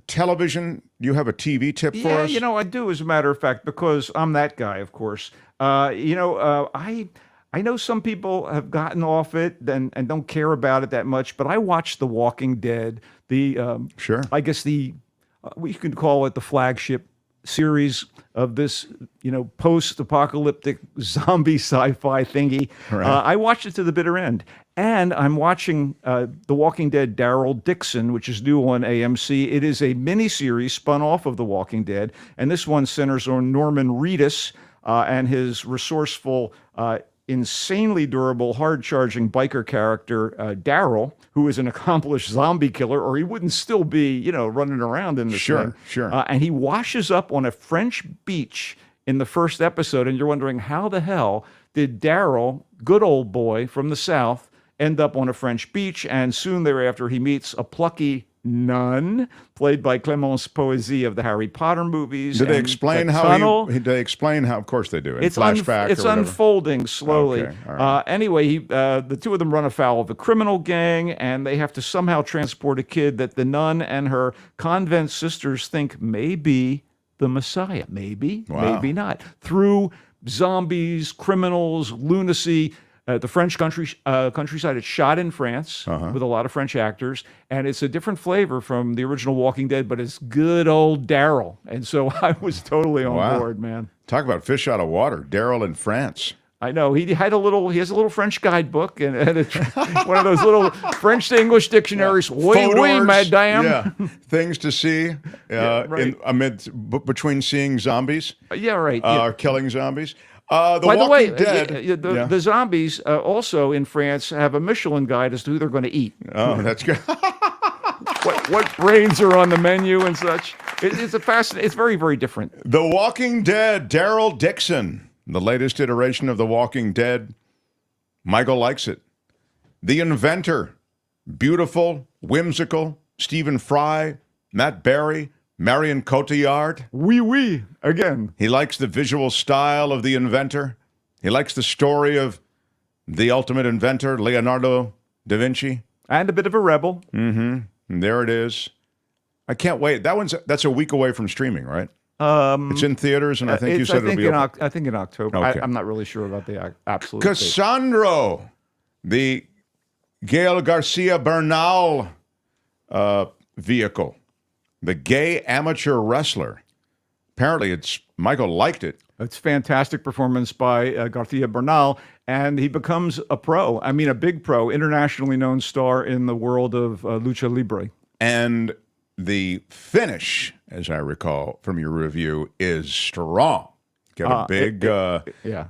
television, you have a TV tip for us? I do, as a matter of fact, because I'm that guy, of course. I know some people have gotten off it and don't care about it that much, but I watched The Walking Dead. I guess we can call it the flagship series of this, post-apocalyptic zombie sci-fi thingy. Right. I watched it to the bitter end. And I'm watching The Walking Dead Daryl Dixon, which is new on AMC. It is a miniseries spun off of The Walking Dead, and this one centers on Norman Reedus and his resourceful, insanely durable, hard-charging biker character, Daryl, who is an accomplished zombie killer, or he wouldn't still be, running around in this thing. Sure. And he washes up on a French beach in the first episode, and you're wondering, how the hell did Daryl, good old boy from the South, end up on a French beach? And soon thereafter, he meets a plucky nun, played by Clémence Poésy of the Harry Potter movies. Do they explain how? They explain how? Of course they do. It's flashback. It's unfolding slowly. Okay, all right. Anyway, the two of them run afoul of a criminal gang, and they have to somehow transport a kid that the nun and her convent sisters think may be the Messiah. Maybe, maybe not. Through zombies, criminals, lunacy. The French countryside. It's shot in France with a lot of French actors, and it's a different flavor from the original Walking Dead, but it's good old Daryl. And so I was totally on board, man. Talk about fish out of water. Daryl in France. I know. He has a little French guidebook and one of those little French to English dictionaries. Oui, oui, madame. Yeah. Things to see between seeing zombies. Killing zombies. By the way, Dead. The zombies also in France have a Michelin guide as to who they're going to eat. Oh, that's good. what brains are on the menu and such. It's a fascinating. It's very, very different. The Walking Dead, Daryl Dixon, the latest iteration of The Walking Dead. Michael likes it. The Inventor, beautiful, whimsical. Stephen Fry, Matt Berry, Marion Cotillard. Oui, again. He likes the visual style of The Inventor. He likes the story of the ultimate inventor, Leonardo da Vinci. And a bit of a rebel. Mm-hmm. And there it is. I can't wait. That's a week away from streaming, right? It's in theaters, and I think you said it'll be. I think in October. Okay. I'm not really sure about the absolute date. Cassandro, the Gael Garcia Bernal vehicle, the gay amateur wrestler. Apparently, Michael liked it. It's fantastic performance by Garcia Bernal, and he becomes a pro. I mean, a big pro, internationally known star in the world of lucha libre. And the finish, as I recall from your review, is strong. Got a big,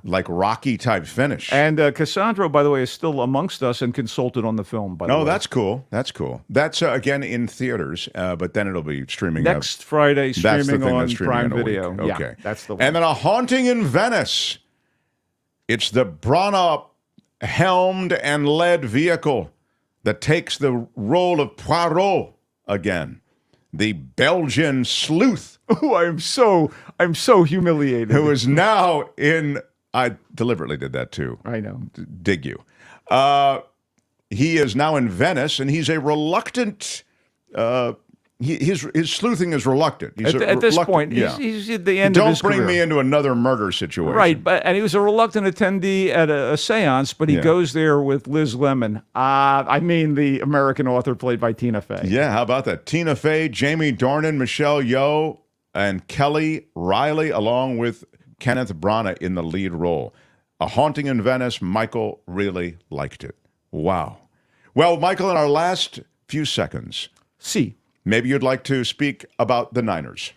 like Rocky type finish. And Cassandro, by the way, is still amongst us and consulted on the film. By the way, that's cool. That's cool. That's again in theaters, but then it'll be streaming next Friday. Streaming on streaming Prime in a Video. week. Okay, yeah, that's the one. And then A Haunting in Venice. It's the Brana helmed and led vehicle that takes the role of Poirot again. The Belgian sleuth. Oh, I'm so humiliated. Who is now in. I deliberately did that too. I know. Dig you. He is now in Venice, and he's a reluctant. His sleuthing is reluctant. He's at this point, he's at the end of his career. Don't bring me into another murder situation. Right, and he was a reluctant attendee at a seance, but he goes there with Liz Lemon. I mean, the American author played by Tina Fey. Yeah, how about that? Tina Fey, Jamie Dornan, Michelle Yeoh, and Kelly Riley, along with Kenneth Branagh in the lead role. A Haunting in Venice. Michael really liked it. Wow. Well, Michael, in our last few seconds, maybe you'd like to speak about the Niners.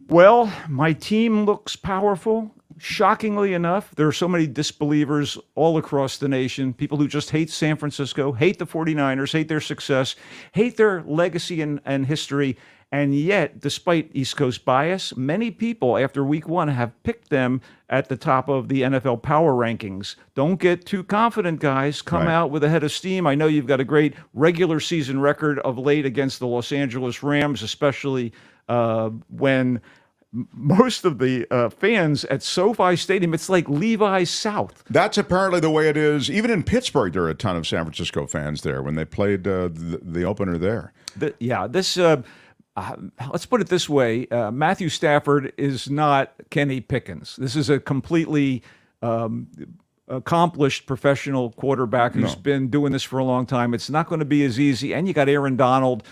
Well, my team looks powerful. Shockingly enough, there are so many disbelievers all across the nation, people who just hate San Francisco, hate the 49ers, hate their success, hate their legacy and history. And yet, despite East Coast bias, many people after week one have picked them at the top of the NFL power rankings. Don't get too confident, guys. Come out with a head of steam. I know you've got a great regular season record of late against the Los Angeles Rams, especially when most of the fans at SoFi Stadium, it's like Levi's South. That's apparently the way it is. Even in Pittsburgh, there are a ton of San Francisco fans there when they played the opener there. Let's put it this way. Matthew Stafford is not Kenny Pickens. This is a completely accomplished professional quarterback who's been doing this for a long time. It's not going to be as easy. And you got Aaron Donald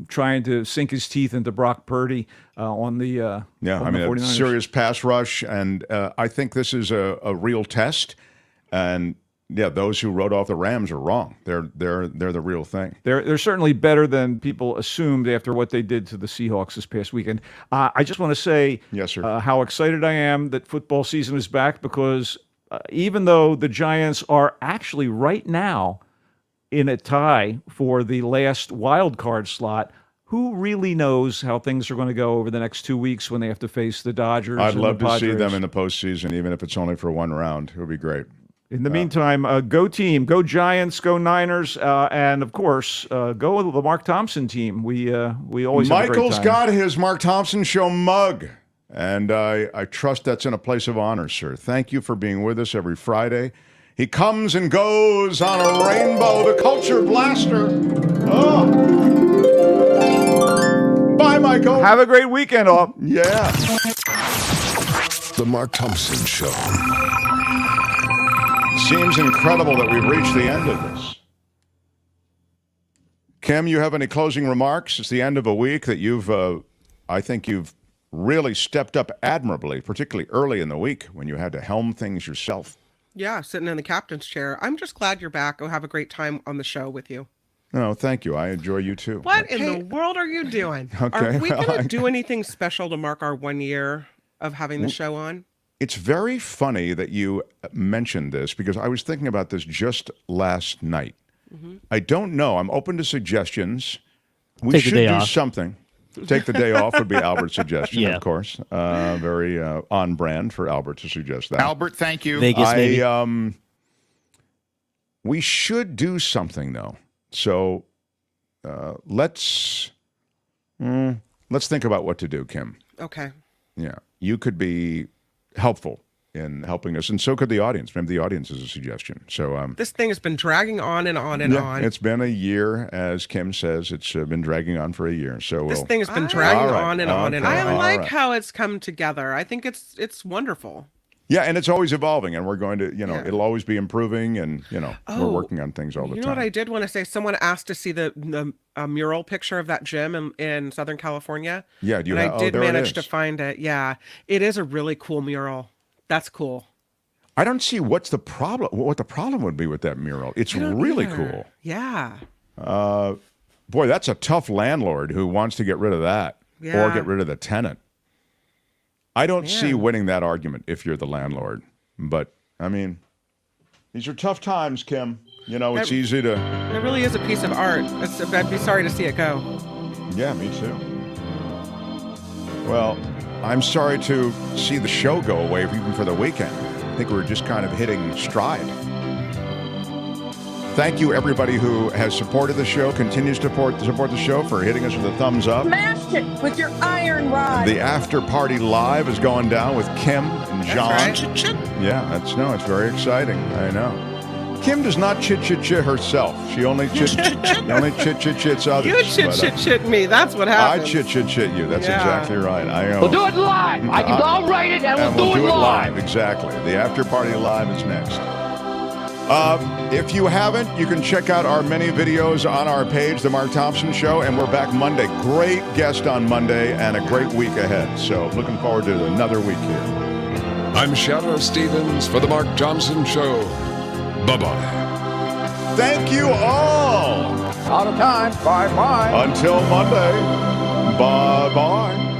trying to sink his teeth into Brock Purdy on the on the 49ers. A serious pass rush. And I think this is a real test. And yeah, those who wrote off the Rams are wrong. They're the real thing. They're certainly better than people assumed after what they did to the Seahawks this past weekend. I just want to say, yes, sir, how excited I am that football season is back, because even though the Giants are actually right now in a tie for the last wild card slot, who really knows how things are going to go over the next 2 weeks when they have to face the Dodgers? I'd love to see them in the postseason, even if it's only for one round. It would be great. In the meantime, go team, go Giants, go Niners, and of course, go the Mark Thompson team. We always have a great Michael's time. got his Mark Thompson Show mug, and I trust that's in a place of honor, sir. Thank you for being with us every Friday. He comes and goes on a rainbow, the Culture Blaster. Oh. Bye, Michael. Have a great weekend, all. Yeah. The Mark Thompson Show. Seems incredible that we've reached the end of this. Kim, you have any closing remarks? It's the end of a week that I think you've really stepped up admirably, particularly early in the week when you had to helm things yourself. Yeah, sitting in the captain's chair. I'm just glad you're back. I'll have a great time on the show with you. No, thank you. I enjoy you too. What in the world are you doing? Okay, are we going to do anything special to mark our 1 year of having the show on? It's very funny that you mentioned this, because I was thinking about this just last night. Mm-hmm. I don't know. I'm open to suggestions. We should do something. Take the day off would be Albert's suggestion, of course. Very on brand for Albert to suggest that. Albert, thank you. Vegas, maybe. We should do something, though. So let's think about what to do, Kim. Okay. Yeah. You could be helpful in helping us, and so could the audience. Maybe the audience is a suggestion. So this thing has been dragging on and on and on. It's been a year, as Kim says. It's been dragging on for a year. So this thing has been dragging on and on and on. I like how it's come together. I think it's wonderful. Yeah, and it's always evolving, and we're going to, it'll always be improving, and we're working on things all the time. You know what I did want to say? Someone asked to see the mural picture of that gym in Southern California. Yeah, do you? And I did manage to find it. Yeah, it is a really cool mural. That's cool. I don't see what the problem would be with that mural. It's really cool. Yeah. Boy, that's a tough landlord who wants to get rid of that or get rid of the tenant. I don't see winning that argument if you're the landlord. But, I mean, these are tough times, Kim. It's easy to... It really is a piece of art. I'd be sorry to see it go. Yeah, me too. Well, I'm sorry to see the show go away even for the weekend. I think we're just kind of hitting stride. Thank you, everybody who has supported the show, continues to support the show, for hitting us with a thumbs up. Smash it with your iron rod. The after party live is going down with Kim and John. That's right. Yeah, it's very exciting. I know. Kim does not chit herself. She only chits others. You chit me. That's what happens. I chit you. That's exactly right. I know. We'll do it live. I'll write it and we'll do it live. Exactly. The after party live is next. If you haven't, you can check out our many videos on our page, The Mark Thompson Show, and we're back Monday. Great guest on Monday and a great week ahead. So looking forward to another week here. I'm Shadow Stevens for The Mark Thompson Show. Bye-bye. Thank you all. Out of time. Bye-bye. Until Monday. Bye-bye.